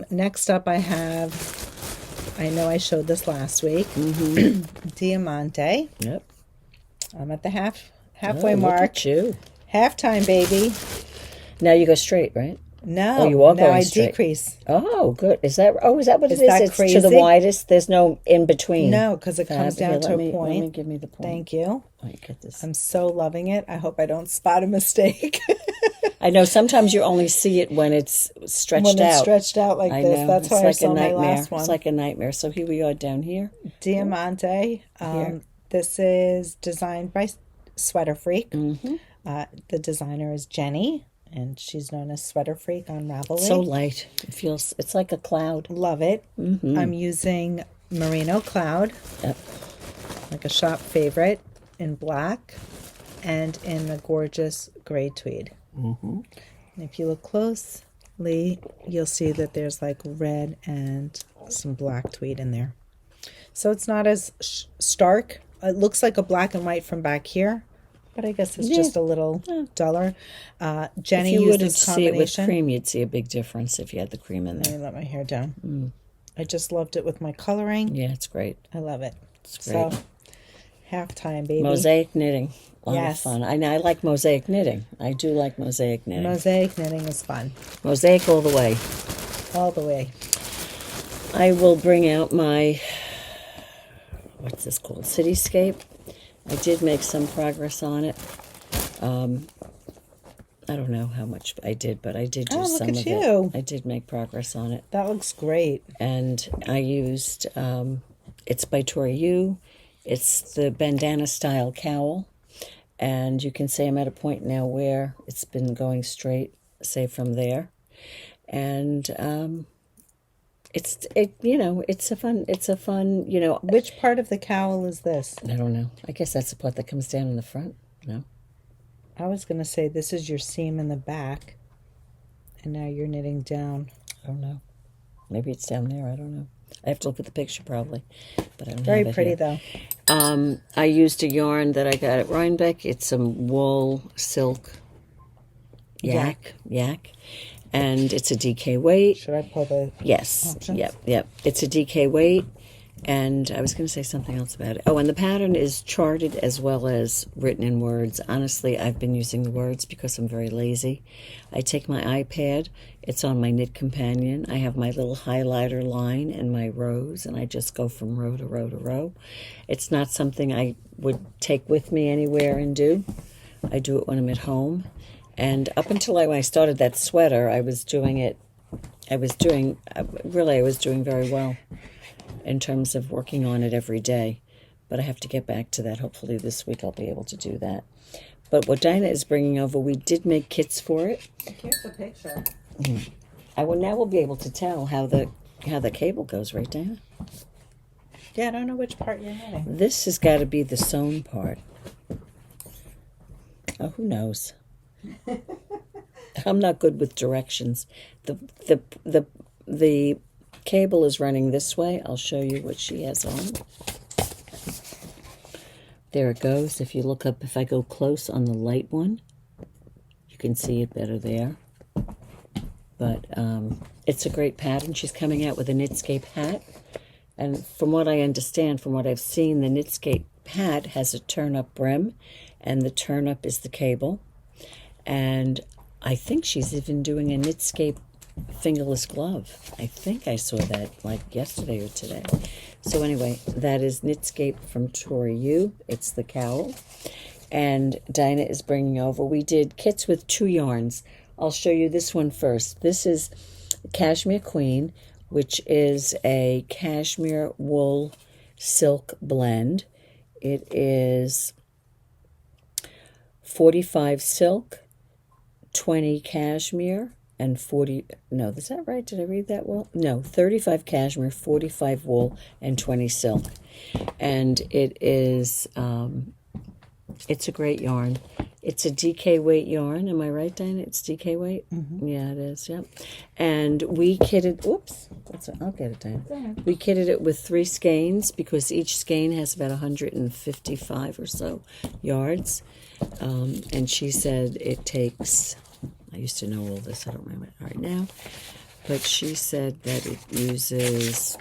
Next up, I have, I know I showed this last week, Diamante. Yep. I'm at the halfway Look mark. at you. Halftime, baby. Now you go straight, right? No, Oh, you are now going I straight. decrease. Oh, good. Is that what Is it is? that It's to the crazy? widest. There's no in between. No, because it comes down to Let a me point. give me the point. Thank you. Let me get this. I'm so loving it. I hope I don't spot a mistake. I know sometimes you only see it when it's stretched when it's out. stretched out like I this. know. That's It's how I like saw a my nightmare. last one. It's like a nightmare. So here we are down here. Diamante. Here. This is designed by SweaterFreak. Mm-hmm. The designer is Jenny, and she's known as SweaterFreak on Ravelry. So light. It's like a cloud. Love it. Mm-hmm. I'm using Merino Cloud, Yep. like a shop favorite, in black and in a gorgeous gray tweed. Mm-hmm. And if you look closely, you'll see that there's like red and some black tweed in there. So it's not as stark. It looks like a black and white from back here, but I guess it's just a little duller. Jenny If you used would this see it with combination. cream, you'd see a big difference if you had the cream in Let there. me let my hair down. I just loved it with my coloring. Yeah, it's great. I love it. It's great. So, halftime, baby. Mosaic knitting. A lot Yes. of fun. I like mosaic knitting. I do like mosaic knitting. Mosaic knitting is fun. Mosaic all the way. All the way. I will bring out my, what's this called? Cityscape. I did make some progress on it. I don't know how much I did, but I did do Oh, look some at of you. it. I did make progress on it. That looks great. And I used, it's by Tori. It's the bandana style cowl. And you can say I'm at a point now where it's been going straight, say from there. And it's a fun, Which part of the cowl is this? I don't know. I guess that's the part that comes down in the front. No? I was going to say this is your seam in the back, and now you're knitting down. I don't know. Maybe it's down there. I don't know. I have to look at the picture probably, but I don't Very have it pretty, here. though. I used a yarn that I got at Rhinebeck. It's some wool silk yak, and it's a DK weight. Should I pull the... Yes. Options? Yep. It's a DK weight. And I was going to say something else about it. Oh, and the pattern is charted as well as written in words. Honestly, I've been using the words because I'm very lazy. I take my iPad. It's on my Knit Companion. I have my little highlighter line and my rows, and I just go from row to row to row. It's not something I would take with me anywhere and do. I do it when I'm at home. And up until when I started that sweater, I was doing very well in terms of working on it every day. but I have to get back to that. Hopefully this week I'll be able to do that. But what Dinah is bringing over, we did make kits for it. Here's the picture. I will now be able to tell how the cable goes, right, Dinah? Yeah, I don't know which part you're knitting. This has got to be the sewn part. Oh, who knows? I'm not good with directions. The cable is running this way. I'll show you what she has on. There it goes. If you look up, if I go close on the light one, you can see it better there. But it's a great pattern. She's coming out with a Knitscape hat. And from what I understand, from what I've seen, the Knitscape hat has a turn-up brim, and the turn-up is the cable. And I think she's even doing a Knitscape fingerless glove. I think I saw that like yesterday or today. So anyway, that is Knitscape from Tori U. It's the cowl. And Dinah is bringing over. We did kits with 2 yarns. I'll show you this one first. This is Cashmere Queen, which is a cashmere wool silk blend. It is 45 silk, 20 cashmere, and 40, no, is that right? Did I read that well? No, 35 cashmere, 45 wool, and 20 silk. And it is, it's a great yarn. It's a DK weight yarn. Am I right, Diana? It's DK weight? Mm-hmm. Yeah, it is, yep. And we kitted, oops, I'll get it, Diana. We kitted it with 3 skeins because each skein has about 155 or so yards. And she said it takes, I used to know all this, I don't remember it right now, but she said that it uses,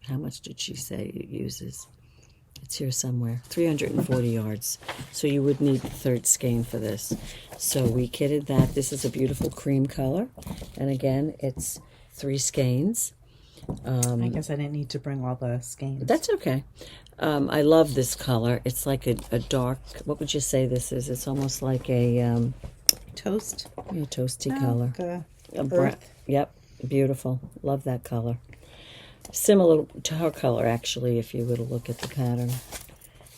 how much did she say it uses? It's here somewhere, 340 yards. So you would need the 3rd skein for this. So we kitted that. This is a beautiful cream color. And again, it's 3 skeins. I guess I didn't need to bring all the skeins. That's okay. I love this color. It's like a dark, what would you say this is? It's almost like a toast. Yeah, toasty color. Like a brown. Yep, beautiful. Love that color. Similar to her color, actually, if you were to look at the pattern.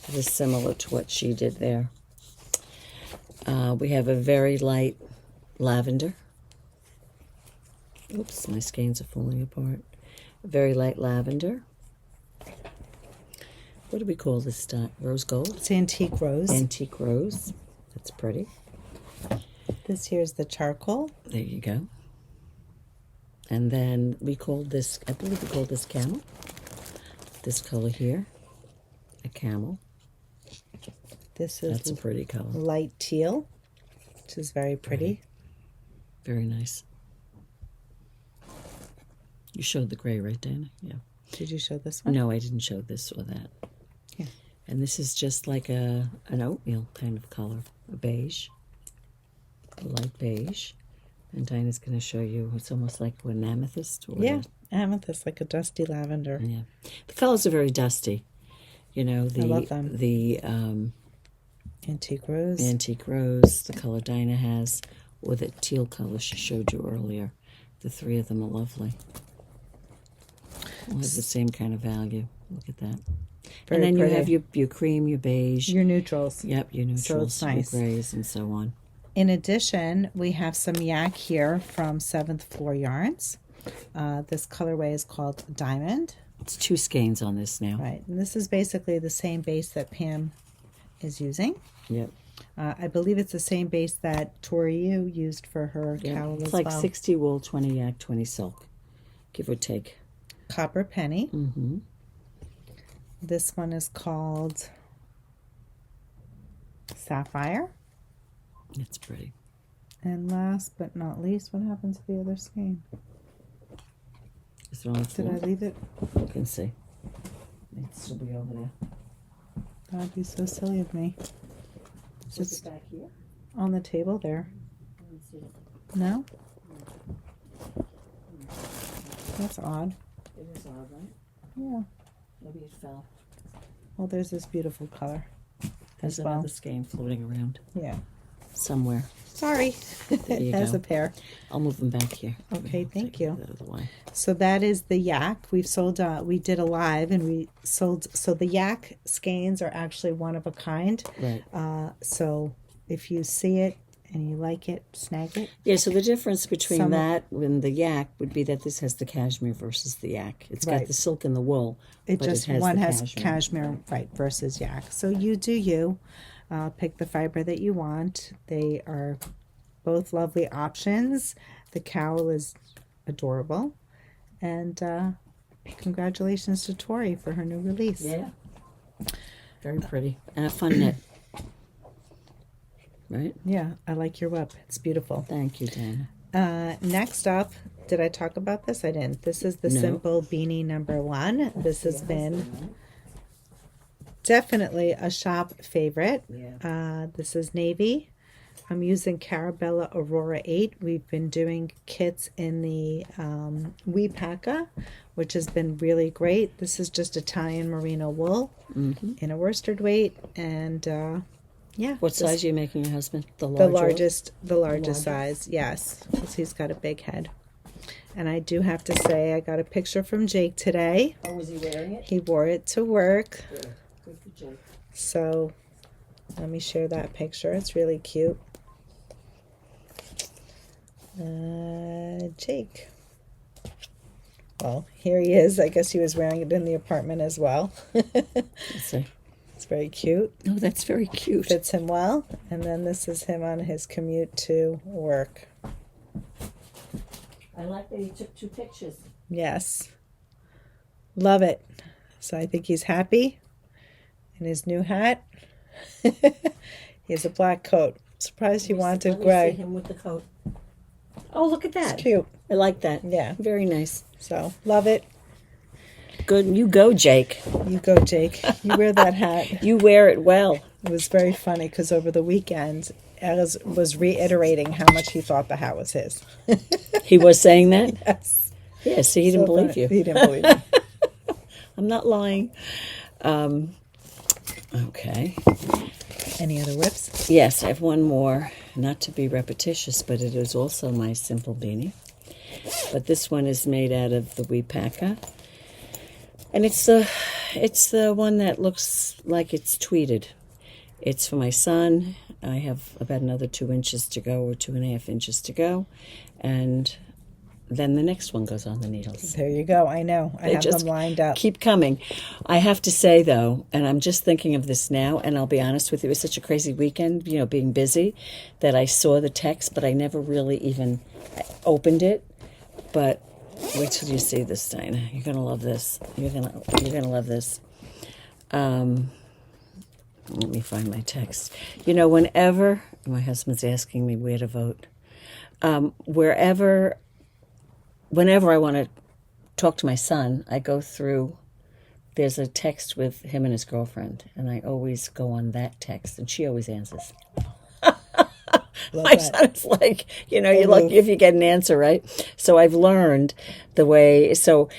It is similar to what she did there. We have a very light lavender. Oops, my skeins are falling apart. A very light lavender. What do we call this stuff? Rose gold? It's antique rose. Antique rose. That's pretty. This here's the charcoal. There you go. And then we called this, I believe we called this camel. This color here, a camel. This is That's a pretty color. light teal, which is very pretty. Very nice. You showed the gray, right, Dana? Yeah. Did you show this one? No, I didn't show this or that. Yeah. And this is just like an oatmeal kind of color, a beige, a light beige. And Dinah's going to show you, it's almost like an amethyst. Or yeah, amethyst, like a dusty lavender. Yeah. The colors are very dusty. You know, I love them. The antique rose. Antique rose, the color Dinah has, or the teal color she showed you earlier. The 3 of them are lovely. All have the same kind of value. Look at that. Very and then pretty. you have your cream, your beige. Your neutrals. Yep, your neutrals, So it's nice. your grays, and so on. In addition, we have some yak here from 7th Floor Yarns. This colorway is called Diamond. It's 2 skeins on this now. Right, and this is basically the same base that Pam is using. Yep. I believe it's the same base that Tori used for her cowl It's as like well. 60 wool, 20 yak, 20 silk, give or take. Copper penny. Mm-hmm. This one is called Sapphire. It's pretty. And last but not least, what happens to the other skein? Is it on the floor? Did I leave it? You can see. It should be over there. That'd be so silly of me. Is it back here? On the table there. I don't see it. No? That's odd. It is odd, right? Yeah. Maybe it fell. Well, there's this beautiful color There's as well. another skein floating around. Yeah. somewhere. Sorry. There you It has go. a pair. I'll move them back here. Okay, thank you. Out of the way. So that is the yak. We've sold, we did a live and we sold, so the yak skeins are actually one of a kind. Right. So if you see it and you like it, snag it. Yeah, so the difference between Some- that and the yak would be that this has the cashmere versus the yak. It's got Right. the silk and the wool, It but just, it has one the has cashmere. cashmere, right, versus yak. So you do you. Pick the fiber that you want. They are both lovely options. The cowl is adorable. And congratulations to Tori for her new release. Yeah. Very pretty. And a fun knit. Right? Yeah, I like your web. It's beautiful. Thank you, Dina. Next up, did I talk about this? I didn't. This is the No. Simple Beanie #1. This has been definitely a shop favorite. Yeah. This is navy. I'm using Carabella Aurora 8. We've been doing kits in the WePacka, which has been really great. This is just Italian merino wool in a worsted weight. And yeah. What just size are you making your husband? The largest? largest size, yes. Because he's got a big head. And I do have to say, I got a picture from Jake today. Oh, was he wearing it? He wore it to work. Good. Good for Jake. So let me share that picture. It's really cute. Jake. Well, here he is. I guess he was wearing it in the apartment as well. Let's see. It's very cute. Oh, that's very cute. Fits him well. And then this is him on his commute to work. I like that he took 2 pictures. Yes. Love it. So I think he's happy in his new hat. He has a black coat. Surprised he wanted Let me gray. see him with the coat. Oh, look at that. It's cute. I like that. Yeah. Very nice. So love it. Good. You go, Jake. You go, Jake. You wear that hat. You wear it well. It was very funny because over the weekend, Els was reiterating how much he thought the hat was his. He was saying that? Yes. Yeah, see, he didn't So believe funny. you. He didn't believe me. I'm not lying. Okay. Any other whips? Yes, I have one more. Not to be repetitious, but it is also my simple beanie. But this one is made out of the WePacka. And it's the one that looks like it's tweeted. It's for my son. I have about another 2 inches to go, or 2.5 inches to go. And then the next one goes on the needles. There you go. I know. I They have just them lined up. keep coming. I have to say, though, and I'm just thinking of this now, and I'll be honest with you, it was such a crazy weekend, being busy, that I saw the text, but I never really even opened it. But wait till you see this, Dina. You're gonna love this. You're gonna love this. Let me find my text. Whenever my husband's asking me where to vote, whenever I want to talk to my son, I go through. There's a text with him and his girlfriend, and I always go on that text, and she always answers. Love My that. son's like, you're lucky if you get an answer, right? So I've learned the way. So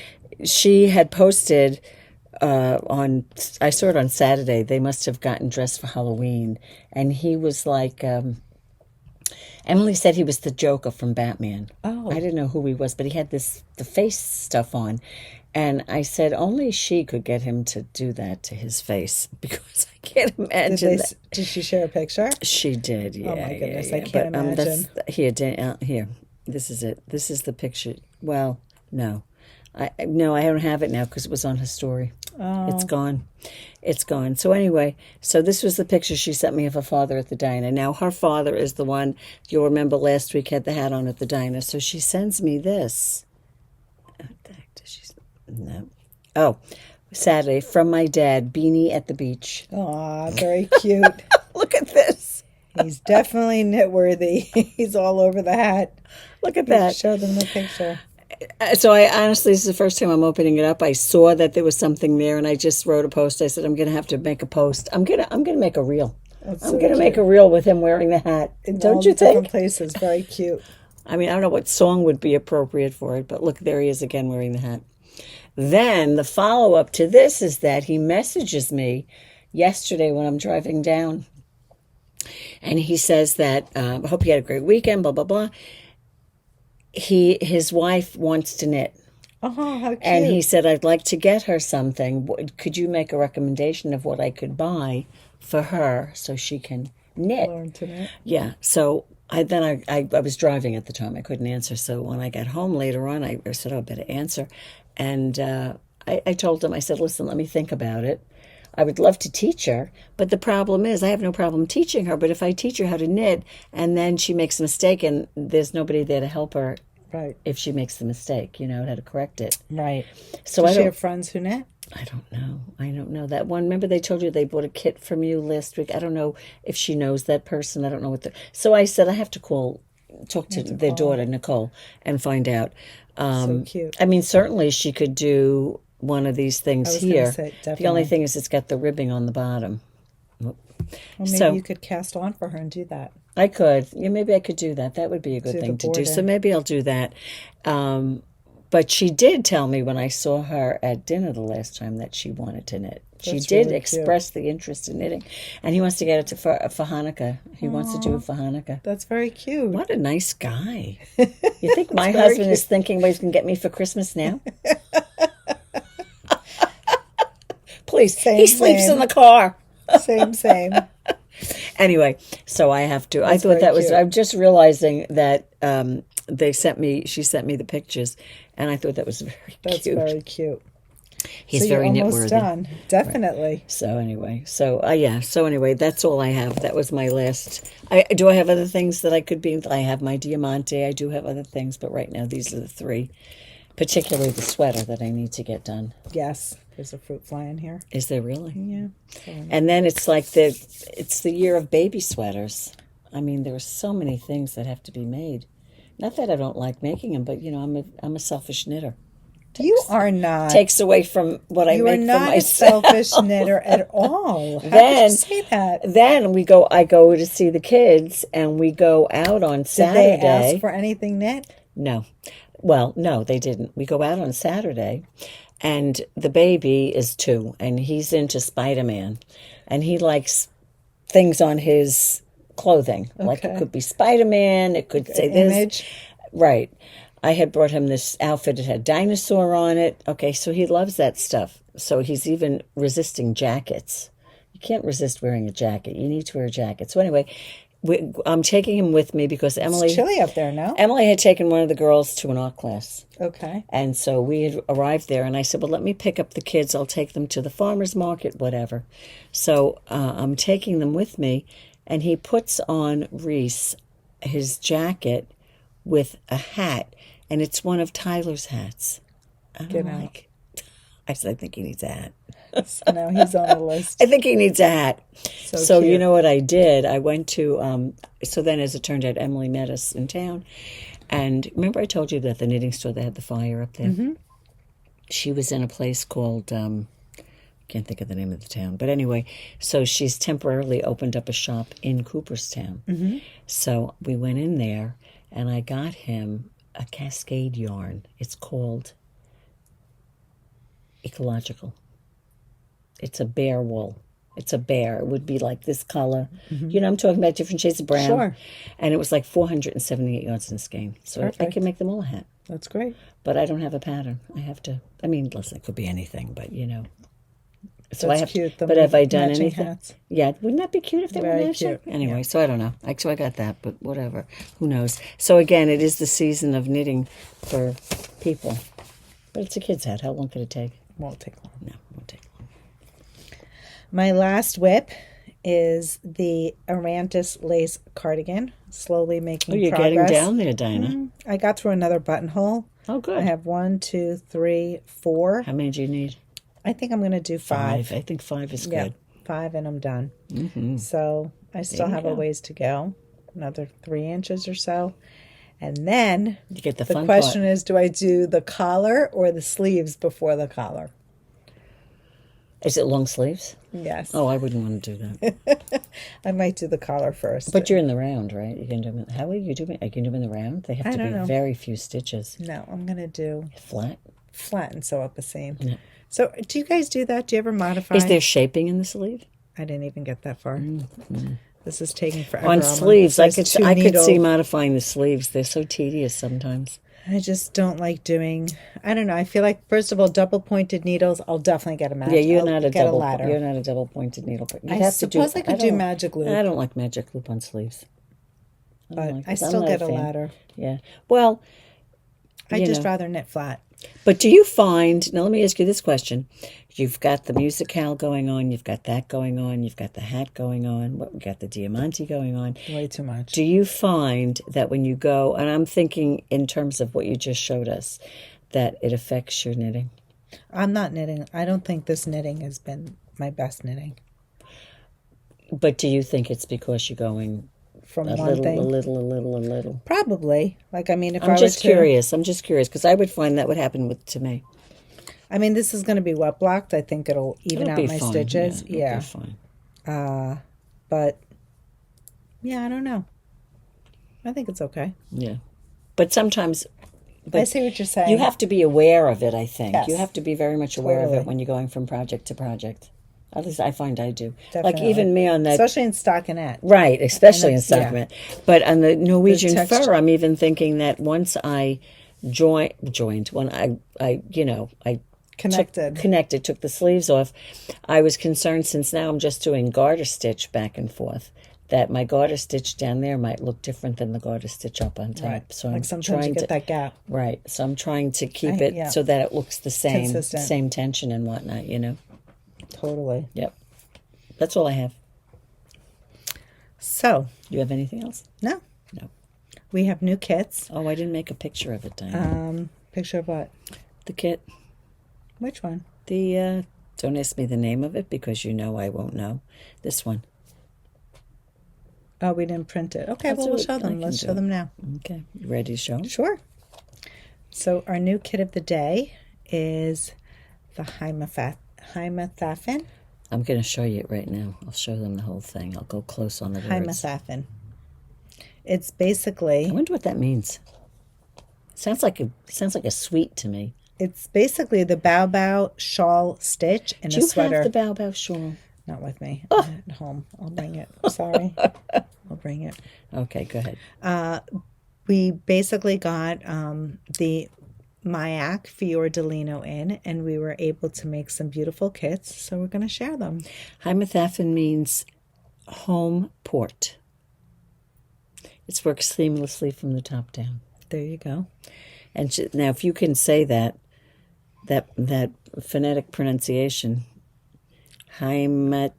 she had posted I saw it on Saturday. They must have gotten dressed for Halloween, and he was like, Emily said he was the Joker from Batman. Oh. I didn't know who he was, but he had the face stuff on. And I said only she could get him to do that to his face, because I can't imagine that. Did she share a picture? She did, yeah. Oh, my goodness, yeah. I can't imagine. Here, this is it. This is the picture. Well, no. I don't have it now because it was on her story. Oh. It's gone. It's gone. So anyway, this was the picture she sent me of her father at the diner. Now, her father is the one, you'll remember last week, had the hat on at the diner. So she sends me this. What the heck does she... No. Oh, Saturday, from my dad, Beanie at the beach. Aw, very cute. Look at this. He's definitely knit-worthy. He's all over the hat. Look at that. Show them the picture. So I honestly, this is the first time I'm opening it up. I saw that there was something there, and I just wrote a post. I said, I'm going to have to make a post. I'm gonna make a reel. I'm going to make a reel with him wearing the hat. In Don't all you the different think? places. Very cute. I mean, I don't know what song would be appropriate for it, but look, there he is again wearing the hat. Then the follow-up to this is that he messages me yesterday when I'm driving down. And he says that, I hope you had a great weekend, blah, blah, blah. His wife wants to knit. Oh, how cute. And he said, I'd like to get her something. Could you make a recommendation of what I could buy for her so she can knit? Learn to knit. Yeah. So I was driving at the time. I couldn't answer. So when I got home later on, I said, oh, I better answer. And I told him, I said, listen, let me think about it. I would love to teach her, but the problem is I have no problem teaching her. But if I teach her how to knit and then she makes a mistake and there's nobody there to help her, right, if she makes the mistake, how to correct it. Right. So Does she have friends who knit? I don't know. That one, remember they told you they bought a kit from you last week? I don't know if she knows that person. I don't know what so I said I have to talk to their daughter, Nicole, and find out. So cute. I mean, certainly she could do one of these things here. Say, the only thing is it's got the ribbing on the bottom. Well, maybe you could cast on for her and do that. I could. Yeah, maybe I could do that. That would be a good thing to do. So maybe I'll do that. But she did tell me when I saw her at dinner the last time that she wanted to knit. She did express the interest in knitting. And he wants to get it for Hanukkah. He wants to do it for Hanukkah. That's very cute. What a nice guy. You think my husband is thinking what he's going to get me for Christmas now? Please. He sleeps in the car. Same. Anyway, so I have to. I thought that was. I'm just realizing that she sent me the pictures, and I thought that was very cute. That's very cute. He's very knitworthy. Almost done. Definitely. Right. So anyway, So anyway, that's all I have. That was my last. Do I have other things that I could be? I have my Diamante. I do have other things, but right now these are the three. Particularly the sweater that I need to get done. Yes, there's a fruit fly in here. Is there really? Yeah. And then it's like it's the year of baby sweaters. I mean, there are so many things that have to be made. Not that I don't like making them, but I'm a selfish knitter. You are not. Takes away from what I make for myself. You are not a selfish knitter at all. How Then, could you say that? Then I go to see the kids, and we go out on Saturday. Did they ask for anything knit? No. Well, no, they didn't. We go out on Saturday, and the baby is 2, and he's into Spider-Man, and he likes things on his clothing. Okay. Like it could be Spider-Man, it could say this. Image. Right. I had brought him this outfit. It had dinosaur on it. Okay, so he loves that stuff. So he's even resisting jackets. You can't resist wearing a jacket. You need to wear a jacket. So anyway, I'm taking him with me because Emily... It's chilly up there, no? Emily had taken one of the girls to an art class. Okay. And so we had arrived there, and I said, well, let me pick up the kids. I'll take them to the farmer's market, whatever. So I'm taking them with me, and he puts on Reese his jacket with a hat, and it's one of Tyler's hats. I said, I think he needs a hat. So now he's on the list. I think he needs a hat. So cute. You know what I did? I went to, so then as it turned out, Emily met us in town. And remember I told you that the knitting store, they had the fire up there? Mm-hmm. She was in a place called, can't think of the name of the town. But anyway, so she's temporarily opened up a shop in Cooperstown. Mm-hmm. So we went in there, and I got him a cascade yarn. It's called Ecological. It's a bear wool. It's a bear. It would be like this color. Mm-hmm. I'm talking about different shades of brown. Sure. And it was like 478 yards in skein. So perfect. I can make them all a hat. That's great. But I don't have a pattern. I have to, listen, it could be anything, but So that's I have cute. But have I done anything? Hats. Yeah, wouldn't that be cute if they were matching? Cute. Anyway, so I don't know. So I got that, but whatever. Who knows? So again, it is the season of knitting for people. But it's a kid's hat. How long could it take? Won't take long. No, won't take long. My last whip is the Erantis lace cardigan. Slowly making progress. Oh, you're getting down there, Dina. Mm-hmm. I got through another buttonhole. Oh, good. I have 1, 2, 3, 4. How many do you need? I think I'm going to do 5. I think 5 is yeah, good. 5 and I'm done. Mm-hmm. So I still have a ways to go. Another 3 inches or so. And then you get the question is, do I do the collar or the sleeves before the collar? Is it long sleeves? Yes. Oh, I wouldn't want to do that. I might do the collar first. But you're in the round, right? You can do them. How are you doing? You can do them in the round? They have to be very few stitches. No, I'm going to do... Flat and sew up a seam. Yeah. So do you guys do that? Do you ever modify? Is there shaping in the sleeve? I didn't even get that far. Mm-hmm. This is taking forever. On sleeves, I could see needles. modifying the sleeves. They're so tedious sometimes. I just don't like doing. I don't know. I feel like first of all, double pointed needles. I'll definitely get a ladder. Yeah, you're not a double. ladder. You're not a double pointed needle. But I suppose I could do magic loop. I don't like magic loop on sleeves. But I still get a ladder. Yeah. Well, I just rather knit flat. But do you find, now let me ask you this question. You've got the MusiKAL going on, you've got that going on, you've got the hat going on, we got the Diamante going on. Way too much. Do you find that when you go, and I'm thinking in terms of what you just showed us, that it affects your knitting? I'm not knitting. I don't think this knitting has been my best knitting. But do you think it's because you're going from a one thing? A little. Probably. Like, I mean, if I'm just curious because I would find that would happen to me. I mean, this is going to be wet blocked. I think it'll even out my stitches. Yeah. It'll be fine. But yeah, I don't know. I think it's okay. Yeah. But sometimes I see what you're saying. You have to be aware of it, I think. Yes. You have to be very much aware of it when you're going from project to project. At least I find I do. Definitely. Like even me on that. Especially in stockinette. Right, especially in stockinette. Yeah. But on the Norwegian fur, I'm even thinking that once I joined, when I connected, took the sleeves off, I was concerned since now I'm just doing garter stitch back and forth, that my garter stitch down there might look different than the garter stitch up on top. Right. So like I'm sometimes trying you get that gap. Right. So I'm trying to keep it so that it looks the same, consistent. Same tension and whatnot, Totally. Yep. That's all I have. So. You have anything else? No. No. We have new kits. Oh, I didn't make a picture of it, Diana. Picture of what? The kit. Which one? Don't ask me the name of it because I won't know. This one. Oh, we didn't print it. Okay, well, we'll show them. Let's show them now. Okay. You ready to show them? Sure. So our new kit of the day is the HEIMATHAFEN. I'm going to show you it right now. I'll show them the whole thing. I'll go close on the words. HEIMATHAFEN. It's basically... I wonder what that means. Sounds like a sweet to me. It's basically the bow shawl stitch and a sweater. Do you have the bow shawl? Not with me. I'm at home. I'll bring it. Sorry. I'll bring it. Okay, go ahead. We basically got the Mayak Fiordolino in, and we were able to make some beautiful kits, so we're going to share them. HEIMATHAFEN means home port. It works seamlessly from the top down. There you go. And now, if you can say that phonetic pronunciation, HEIMATHAFEN,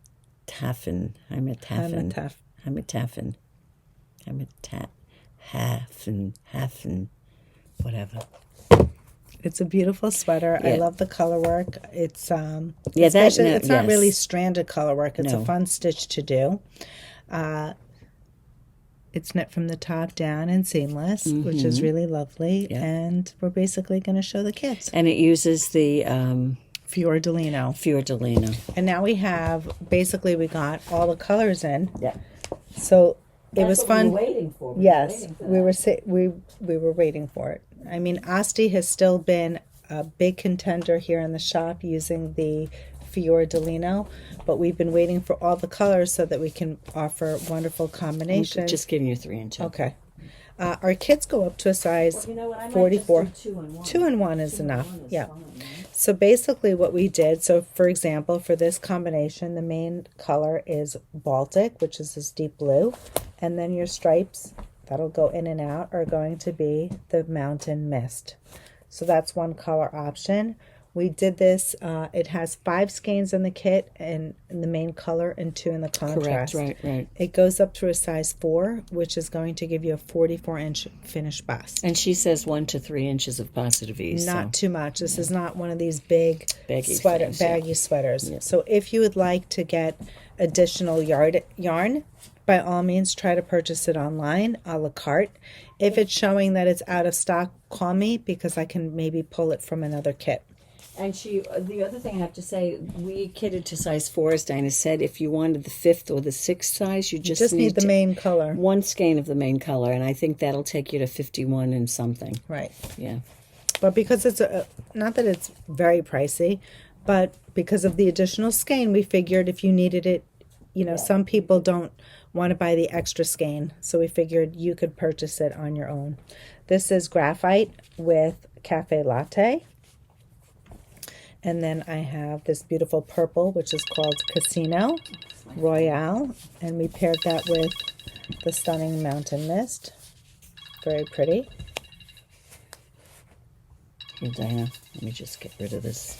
whatever. It's a beautiful sweater. Yeah. I love the color work. It's it's not really stranded color work. It's No. a fun stitch to do. It's knit from the top down and seamless, which is really lovely. Yeah. And we're basically going to show the kits. And it uses the Fiordolino. And now we got all the colors in. Yeah. So it was fun. We were waiting for. Yes, we were waiting for it. I mean, Asterie has still been a big contender here in the shop using the Fiordolino, but we've been waiting for all the colors so that we can offer wonderful combinations. Just giving you 3 inches. Okay. Our kits go up to a size 44. 2 and 1 is enough. Yeah. So basically what we did, so for example, for this combination, the main color is Baltic, which is this deep blue, and then your stripes that'll go in and out are going to be the Mountain Mist. So that's one color option. We did this, it has 5 skeins in the kit and in the main color and 2 in the contrast. Correct, right. It goes up to a size 4, which is going to give you a 44-inch finished bust. And she says 1 to 3 inches of positive ease. Not too much. This is not one of these big baggy sweaters. Yeah. So if you would like to get additional yarn, by all means, try to purchase it online, a la carte. If it's showing that it's out of stock, call me because I can maybe pull it from another kit. And the other thing I have to say, we kitted to size 4, as Dinah said. If you wanted the 5th or the 6th size, you just need the main color. 1 skein of the main color, and I think that'll take you to 51 and something. Right. Yeah. But because it's not that it's very pricey, but because of the additional skein, we figured if you needed it some people don't want to buy the extra skein, so we figured you could purchase it on your own. This is graphite with cafe latte. And then I have this beautiful purple, which is called Casino Royale. And we paired that with the stunning Mountain Mist. Very pretty. Here, Diana, let me just get rid of this.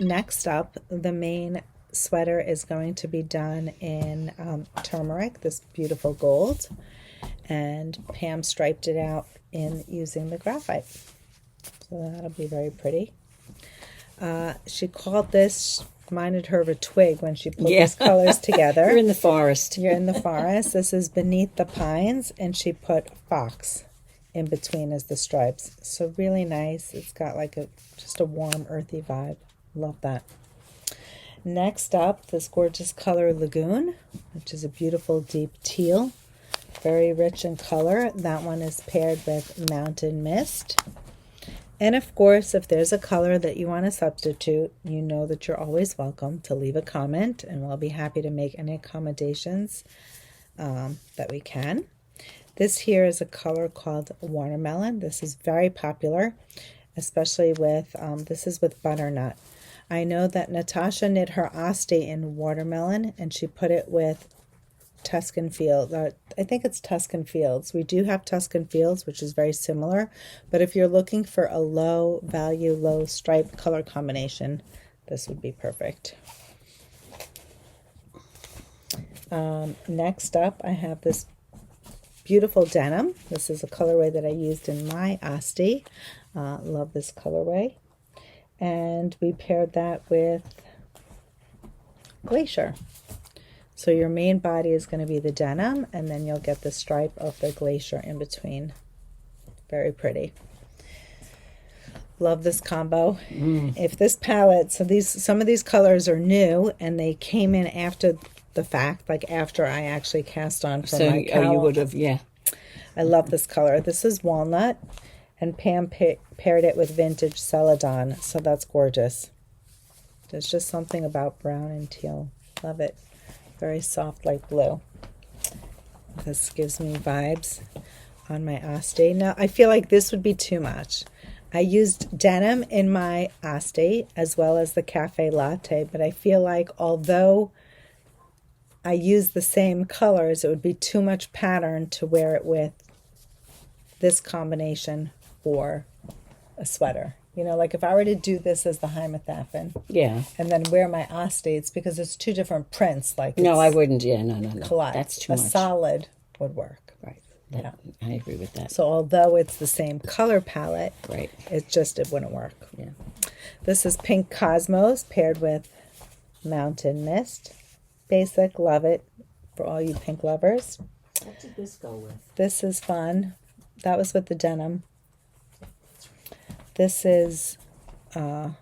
Next up, the main sweater is going to be done in turmeric, this beautiful gold. And Pam striped it out in using the graphite. So that'll be very pretty. She called this, reminded her of a twig when she put these colors together. You're in the forest. You're in the forest. This is Beneath the Pines, and she put fox in between as the stripes. So really nice. It's got like just a warm, earthy vibe. Love that. Next up, this gorgeous color Lagoon, which is a beautiful deep teal. Very rich in color. That one is paired with Mountain Mist. And of course, if there's a color that you want to substitute, you know that you're always welcome to leave a comment, and we'll be happy to make any accommodations that we can. This here is a color called Watermelon. This is very popular, especially with, this is with Butternut. I know that Natasja knit her Asterie in Watermelon, and she put it with Tuscan Fields. I think it's Tuscan Fields. We do have Tuscan Fields, which is very similar, but if you're looking for a low value, low stripe color combination, this would be perfect. Next up, I have this beautiful denim. This is a colorway that I used in my Asterie. Love this colorway. And we paired that with Glacier. So your main body is going to be the denim, and then you'll get the stripe of the Glacier in between. Very pretty. Love this combo. If this palette, so some of these colors are new, and they came in after the fact, like after I actually cast on for my cowl. Oh, you would have, yeah. I love this color. This is Walnut, and Pam paired it with Vintage Celadon, so that's gorgeous. There's just something about brown and teal. Love it. Very soft like blue. This gives me vibes on my Asterie. Now, I feel like this would be too much. I used denim in my Asterie as well as the cafe latte, but I feel like although I use the same colors, it would be too much pattern to wear it with this combination for a sweater. You know, like if I were to do this as the HEIMATHAFEN, yeah, and then wear my Asterie, it's because it's two different prints. Like no, I wouldn't. Yeah, no. Collide. That's too much. A solid would work. Right. I agree with that. So although it's the same color palette, right, it wouldn't work. Yeah. This is Pink Cosmos paired with Mountain Mist. Basic, love it for all you pink lovers. What did this go with? This is fun. That was with the denim. This is, wow,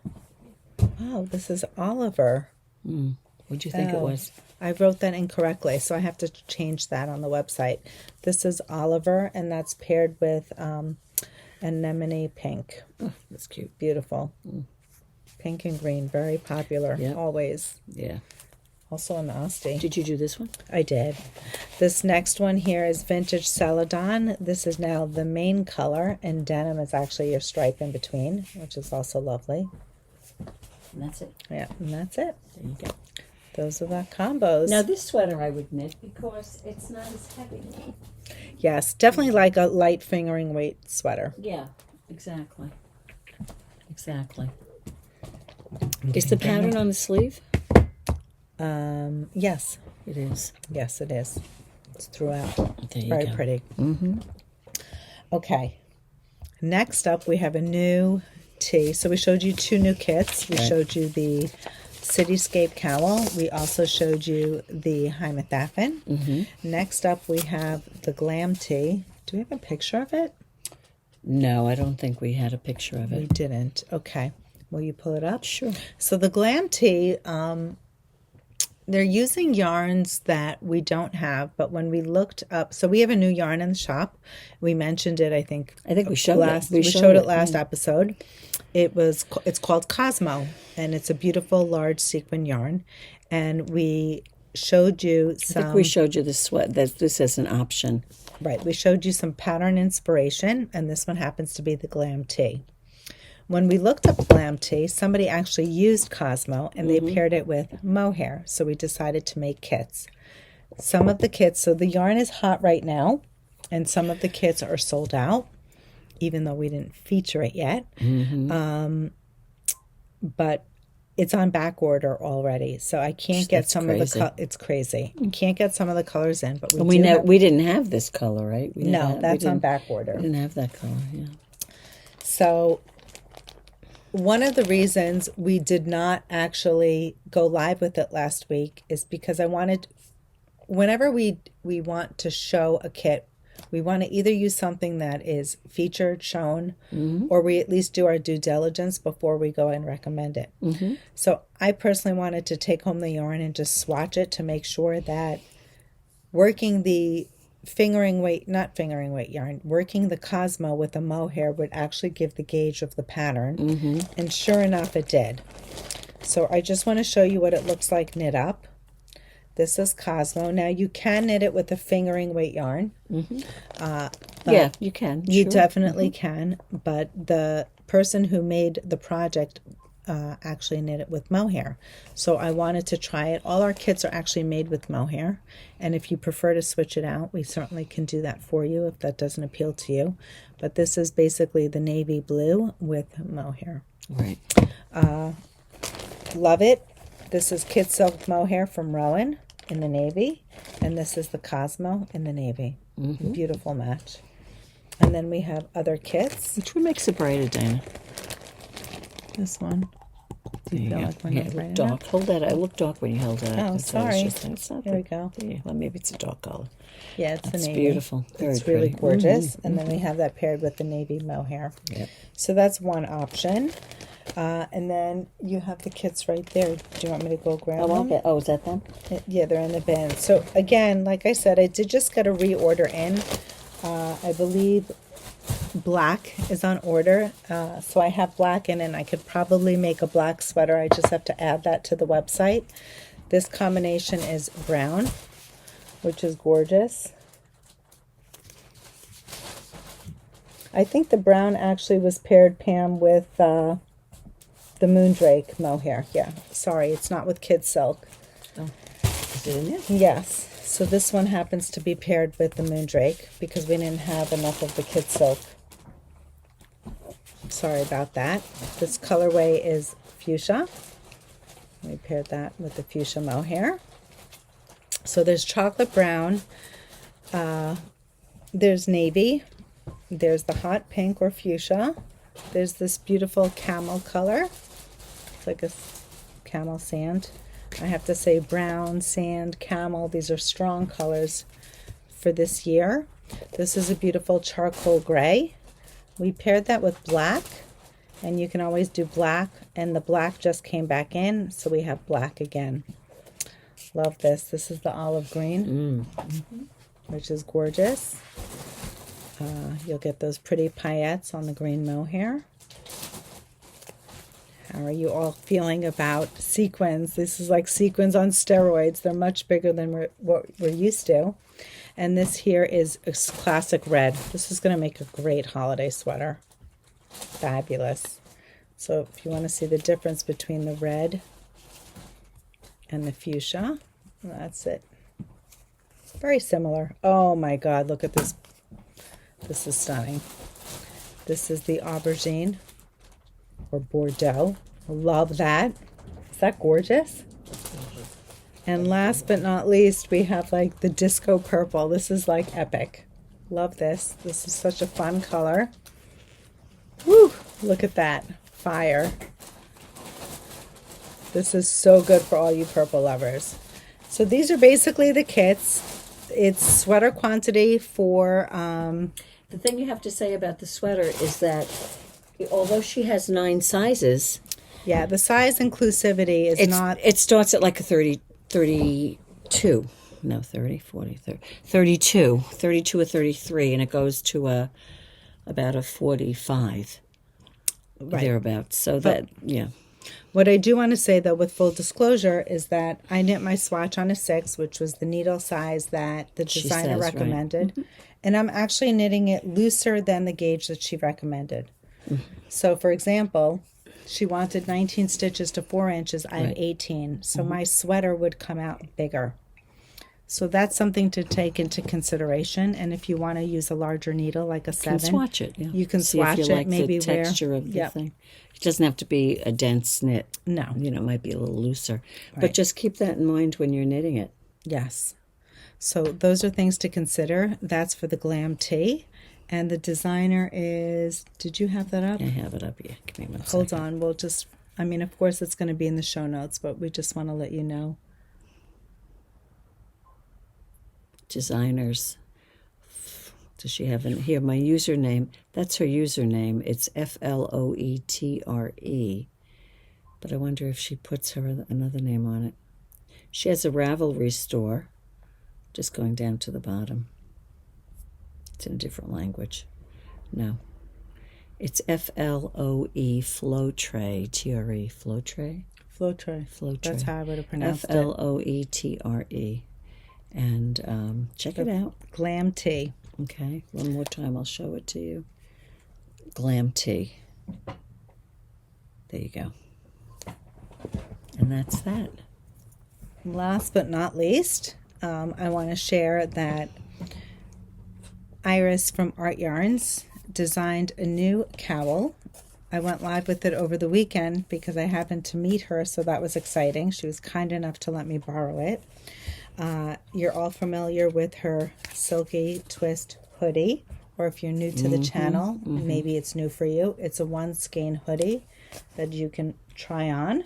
this is Oliver. What'd you think it was? I wrote that incorrectly, so I have to change that on the website. This is Oliver, and that's paired with Anemone Pink. Oh, that's cute. Beautiful. Pink and green, very popular, always. Yeah. Also in the Asterie. Did you do this one? I did. This next one here is Vintage Celadon. This is now the main color, and denim is actually your stripe in between, which is also lovely. And that's it. Yeah, and that's it. There you go. Those are the combos. Now this sweater I would knit because it's not as heavy. Yes, definitely like a light fingering weight sweater. Yeah, exactly. Exactly. Is the pattern on the sleeve? Yes. It is. Yes, it is. It's throughout. There you Very go. pretty. Mm-hmm. Okay. Next up, we have a new tee. So we showed you two new kits. We showed you the Cityscape Cowl. We also showed you the HEIMATHAFEN. Mm-hmm. Next up, we have the Glam Tee. Do we have a picture of it? No, I don't think we had a picture of We it. didn't. Okay. Will you pull it up? Sure. So the Glam Tee, they're using yarns that we don't have, but when we looked up, so we have a new yarn in the shop. We mentioned it, I think we showed last, it. We showed it last episode. It's called Cosmo, and it's a beautiful large sequin yarn. And we showed you I some. think we showed you this as an option. Right, we showed you some pattern inspiration, and this one happens to be the Glam Tee. When we looked up Glam Tee, somebody actually used Cosmo, and they paired it with mohair, so we decided to make kits. Some of the kits, so the yarn is hot right now, and some of the kits are sold out, even though we didn't feature it yet. But it's on back order already, so I can't get some of the. It's crazy. Can't get some of the colors in, but we didn't have this color, right? That's on back order. We didn't have that color. Yeah. So one of the reasons we did not actually go live with it last week is because I wanted, whenever we want to show a kit, we want to either use something that is featured, shown, or we at least do our due diligence before we go and recommend it. So I personally wanted to take home the yarn and just swatch it to make sure that working the working the Cosmo with the mohair would actually give the gauge of the pattern. And sure enough, it did. So I just want to show you what it looks like knit up. This is Cosmo. Now you can knit it with a fingering weight yarn. Yeah, you can. You definitely can. But the person who made the project actually knit it with mohair. So I wanted to try it. All our kits are actually made with mohair. And if you prefer to switch it out, we certainly can do that for you if that doesn't appeal to you. But this is basically the navy blue with mohair. Right. Love it. This is Kid Silk Mohair from Rowan in the navy. And this is the Cosmo in the navy. Beautiful match. And then we have other kits. Which one makes it brighter, Dina? This one. There you go. Like Yeah, it looked dark. Hold that. It looked dark when you held it up. Oh, sorry. It's not Here we go. Well, maybe it's a dark color. Yeah, it's the navy. Beautiful. It's really gorgeous. And then we have that paired with the navy mohair. Yep. So that's one option. And then you have the kits right there. Do you want me to go grab them? Okay. Oh, is that them? Yeah, they're in the bin. So again, like I said, I did just get a reorder in. I believe black is on order. So I have black in, and I could probably make a black sweater. I just have to add that to the website. This combination is brown, which is gorgeous. I think the brown actually was paired, Pam, with the Moondrake mohair. Yeah, sorry, it's not with Kid Silk. Oh, is it in there? Yes. So this one happens to be paired with the Moondrake because we didn't have enough of the Kid Silk. Sorry about that. This colorway is fuchsia. We paired that with the fuchsia mohair. So there's chocolate brown. There's navy. There's the hot pink or fuchsia. There's this beautiful camel color. It's like a camel sand. I have to say brown, sand, camel. These are strong colors for this year. This is a beautiful charcoal gray. We paired that with black, and you can always do black, and the black just came back in, so we have black again. Love this. This is the olive green, which is gorgeous. You'll get those pretty paillettes on the green mohair. How are you all feeling about sequins? This is like sequins on steroids. They're much bigger than what we're used to. And this here is a classic red. This is going to make a great holiday sweater. Fabulous. So if you want to see the difference between the red and the fuchsia, that's it. Very similar. Oh my God, look at this. This is stunning. This is the aubergine or Bordeaux. Love that. Is that gorgeous? And last but not least, we have like the disco purple. This is like epic. Love this. This is such a fun color. Woo! Look at that. Fire. This is so good for all you purple lovers. So these are basically the kits. It's sweater quantity for... The thing you have to say about the sweater is that although she has 9 sizes... Yeah, the size inclusivity is not... It starts at like a 32. No, 30, 40, 30. 32. 32 or 33, and it goes to about a 45. Right. Thereabouts. So that, yeah. What I do want to say, though, with full disclosure, is that I knit my swatch on a 6, which was the needle size that the designer recommended. Right. And I'm actually knitting it looser than the gauge that she recommended. So, for example, she wanted 19 stitches to 4 inches. I have 18. So my sweater would come out bigger. So that's something to take into consideration. And if you want to use a larger needle, like a 7, you can swatch it. Yeah. You can see swatch if you like it. Maybe the texture of the thing. It doesn't have to be a dense knit. No. You know, it might be a little looser. Right. But just keep that in mind when you're knitting it. Yes. So those are things to consider. That's for the Glam Tee. And the designer is, did you have that up? I have it up, yeah. Give me one Hold second. on. We'll just, I mean, of course it's going to be in the show notes, but we just want to let you know. Designers. Does she have in here? My username. That's her username. It's Floetre. But I wonder if she puts her another name on it. She has a Ravelry store. Just going down to the bottom. It's in a different language. No. It's Floe Floetre. Tori. Floetre? Floetre. That's how I would have pronounced it. Floetre. And check it out. Glam Tee. Okay. One more time. I'll show it to you. Glam Tee. There you go. And that's that. Last but not least, I want to share that Iris from Art Yarns designed a new cowl. I went live with it over the weekend because I happened to meet her, so that was exciting. She was kind enough to let me borrow it. You're all familiar with her Silky Twist hoodie, or if you're new to the channel, maybe it's new for you. It's a 1 skein hoodie that you can try on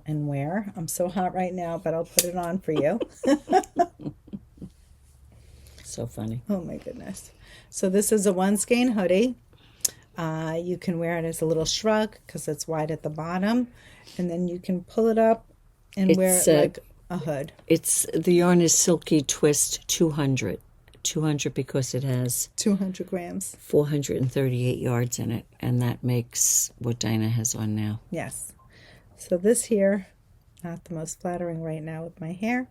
and wear. I'm so hot right now, but I'll put it on for you. So funny. Oh my goodness. So this is a 1 skein hoodie. You can wear it as a little shrug because it's wide at the bottom, and then you can pull it up and wear it like a hood. The yarn is Silky Twist 200. 200 because it has 200 grams. 438 yards in it, and that makes what Dina has on now. Yes. So this here, not the most flattering right now with my hair,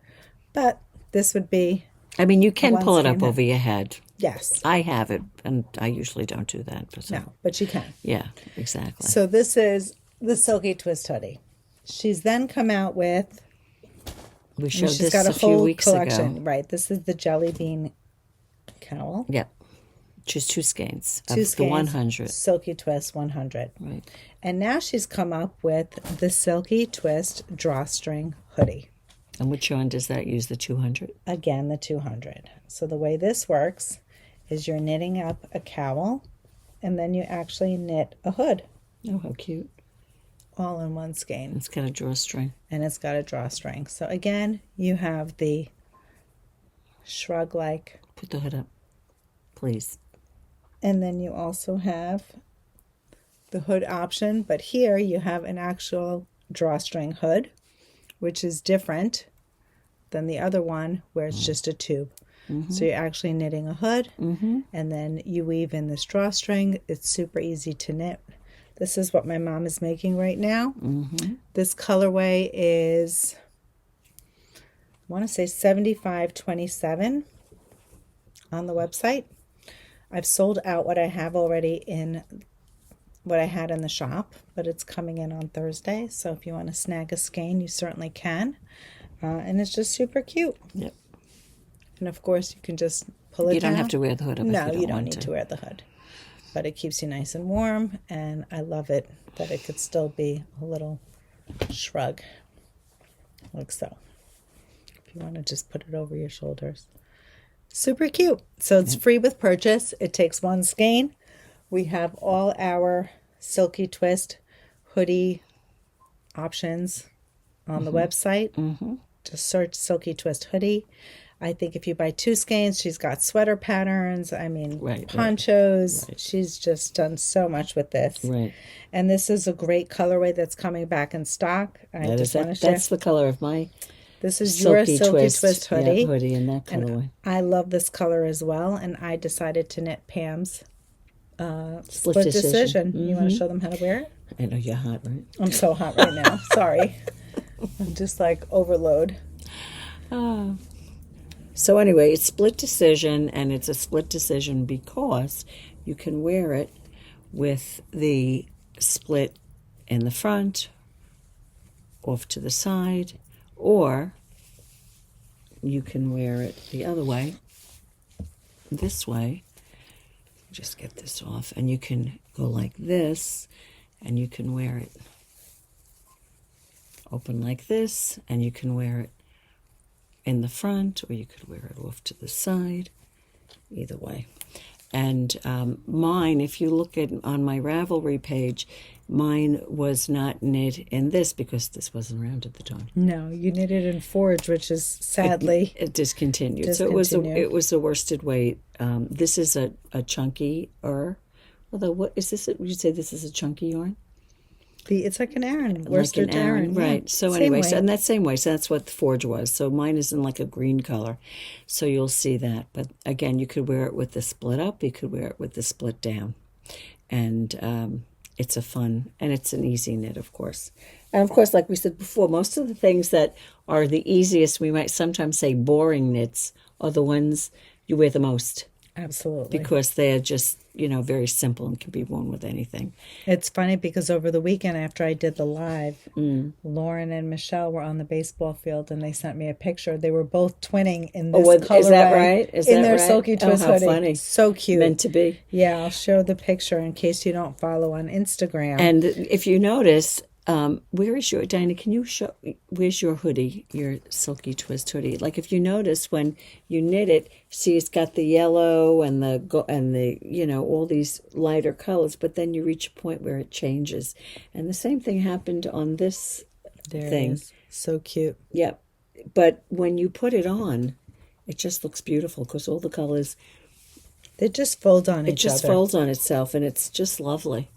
but this would be... I mean, you can pull it up over your head. Yes. I have it, and I usually don't do that. But no, but you can. Yeah, exactly. So this is the Silky Twist hoodie. She's then come out with... We showed this a few weeks ago. Right. This is the Jelly Bean cowl. Yep. Just 2 skeins. Two skeins. The 100. Silky Twist 100. Right. And now she's come up with the Silky Twist Drawstring hoodie. And which yarn does that use, the 200? Again, the 200. So the way this works is you're knitting up a cowl, and then you actually knit a hood. Oh, how cute. All in 1 skein. It's got a drawstring. And it's got a drawstring. So again, you have the shrug-like. Put the hood up, please. And then you also have the hood option, but here you have an actual drawstring hood, which is different than the other one where it's just a tube. So you're actually knitting a hood, and then you weave in this drawstring. It's super easy to knit. This is what my mom is making right now. This colorway is, I want to say 7527 on the website. I've sold out what I have already in what I had in the shop, but it's coming in on Thursday. So if you want to snag a skein, you certainly can. And it's just super cute. Yep. And of course, you can just pull it down. You don't have to wear the hood up. No, you don't want need to to wear the hood. But it keeps you nice and warm, and I love it that it could still be a little shrug, like so. If you want to just put it over your shoulders. Super cute. So it's free with purchase. It takes 1 skein. We have all our Silky Twist hoodie options on the website. Just search Silky Twist hoodie. I think if you buy 2 skeins, she's got sweater patterns. I mean, ponchos. Right. She's just done so much with this. Right. And this is a great colorway that's coming back in stock. That's the color of my This is your Silky Twist hoodie. Yeah, hoodie in that colorway. I love this color as well, and I decided to knit Pam's split decision. You want to show them how to wear it? I know you're hot, right? I'm so hot right now. Sorry. I'm just like overload. So anyway, it's split decision, and it's a split decision because you can wear it with the split in the front, off to the side, or you can wear it the other way, this way. Just get this off, and you can go like this, and you can wear it open like this, and you can wear it in the front, or you could wear it off to the side, either way. And mine, if you look at on my Ravelry page, mine was not knit in this because this wasn't around at the time. No, you knit it in Forge, which is sadly it discontinued. So it was a worsted weight. This is a chunky-er. Although, what is this? Would you say this is a chunky yarn? It's like an Aran, worsted Aran, right? Yeah. So anyway, in that same way, so that's what the Forge was. So mine is in like a green color, so you'll see that. But again, you could wear it with the split up. You could wear it with the split down, and it's a fun and it's an easy knit, of course. And of course, like we said before, most of the things that are the easiest, we might sometimes say boring knits, are the ones you wear the most. Absolutely. Because they're just, very simple and can be worn with anything. It's funny because over the weekend after I did the live, Lauren and Michelle were on the baseball field and they sent me a picture. They were both twinning in this colorway. Is that right? In their Silky Twist how hoodie. Funny. So cute. Meant to be. Yeah, I'll show the picture in case you don't follow on Instagram. And if you notice, where is your, Dina, can you show, where's your hoodie, your Silky Twist hoodie? Like if you notice when you knit it, see it's got the yellow and the all these lighter colors, but then you reach a point where it changes. And the same thing happened on this thing. It is. So cute. Yep. But when you put it on, it just looks beautiful because all the colors. They just fold on each other. It just folds on itself and it's just lovely.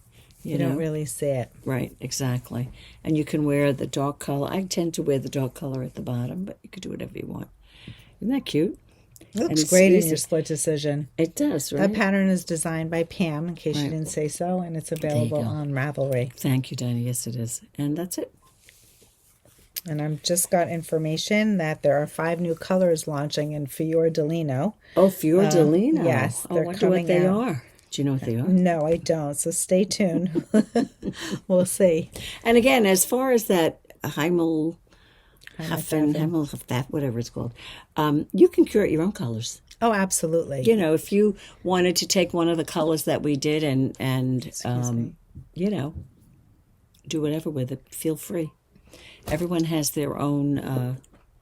You don't really see it. Right, exactly. And you can wear the dark color. I tend to wear the dark color at the bottom, but you could do whatever you want. Isn't that cute? It looks great in your split decision. It does, right? That pattern is designed by Pam, in case you didn't say so, and it's available on Ravelry. Thank you, Dina. Yes, it is. And that's it. And I've just got information that there are 5 new colors launching in Fiordalino. Oh, Fiordalino. Yes, I wonder what they are. Do you know what they are? No, I don't. So stay tuned. We'll see. And again, as far as that HEIMATHAFEN, whatever it's called, you can curate your own colors. Oh, absolutely. If you wanted to take one of the colors that we did and do whatever with it, feel free. Everyone has their own...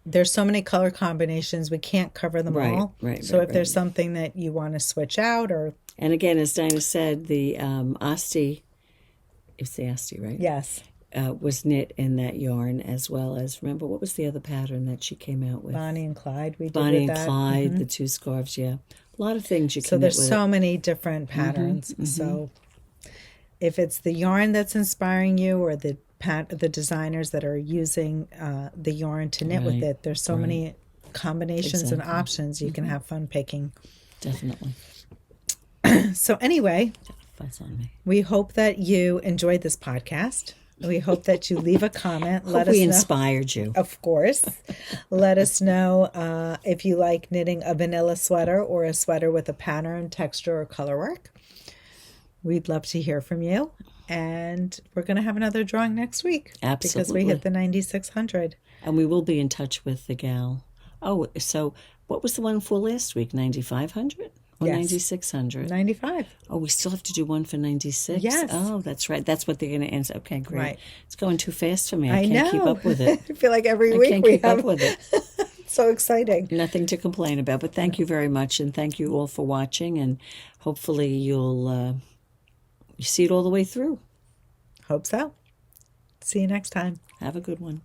There's so many color combinations, we can't cover them all. Right. So if there's something that you want to switch out or... And again, as Dina said, the Asterie, it's the Asterie, right? Yes. Was knit in that yarn, as well as, remember, what was the other pattern that she came out with? Bonnie and Clyde. Bonnie and Clyde, the 2 scarves, yeah. A lot of things you can knit with. So there's so many different patterns. So if it's the yarn that's inspiring you or the designers that are using the yarn to knit with it, there's so many combinations and options you can have fun picking. Definitely. So anyway, we hope that you enjoyed this podcast. We hope that you leave a comment. Let us know. We inspired you. Of course. Let us know if you like knitting a vanilla sweater or a sweater with a pattern, texture, or color work. We'd love to hear from you. And we're going to have another drawing next week. Absolutely. Because we hit the 9,600. And we will be in touch with the gal. Oh, so what was the one for last week? 9,500? Or 9,600? 95. Oh, we still have to do one for 96? Yes. Oh, that's right. That's what they're going to answer. Okay, great. Right. It's going too fast for me. I can't keep up with it. I feel like every week we keep up with it. So exciting. Nothing to complain about. But thank you very much. And thank you all for watching. And hopefully you'll you see it all the way through. Hope so. See you next time. Have a good one.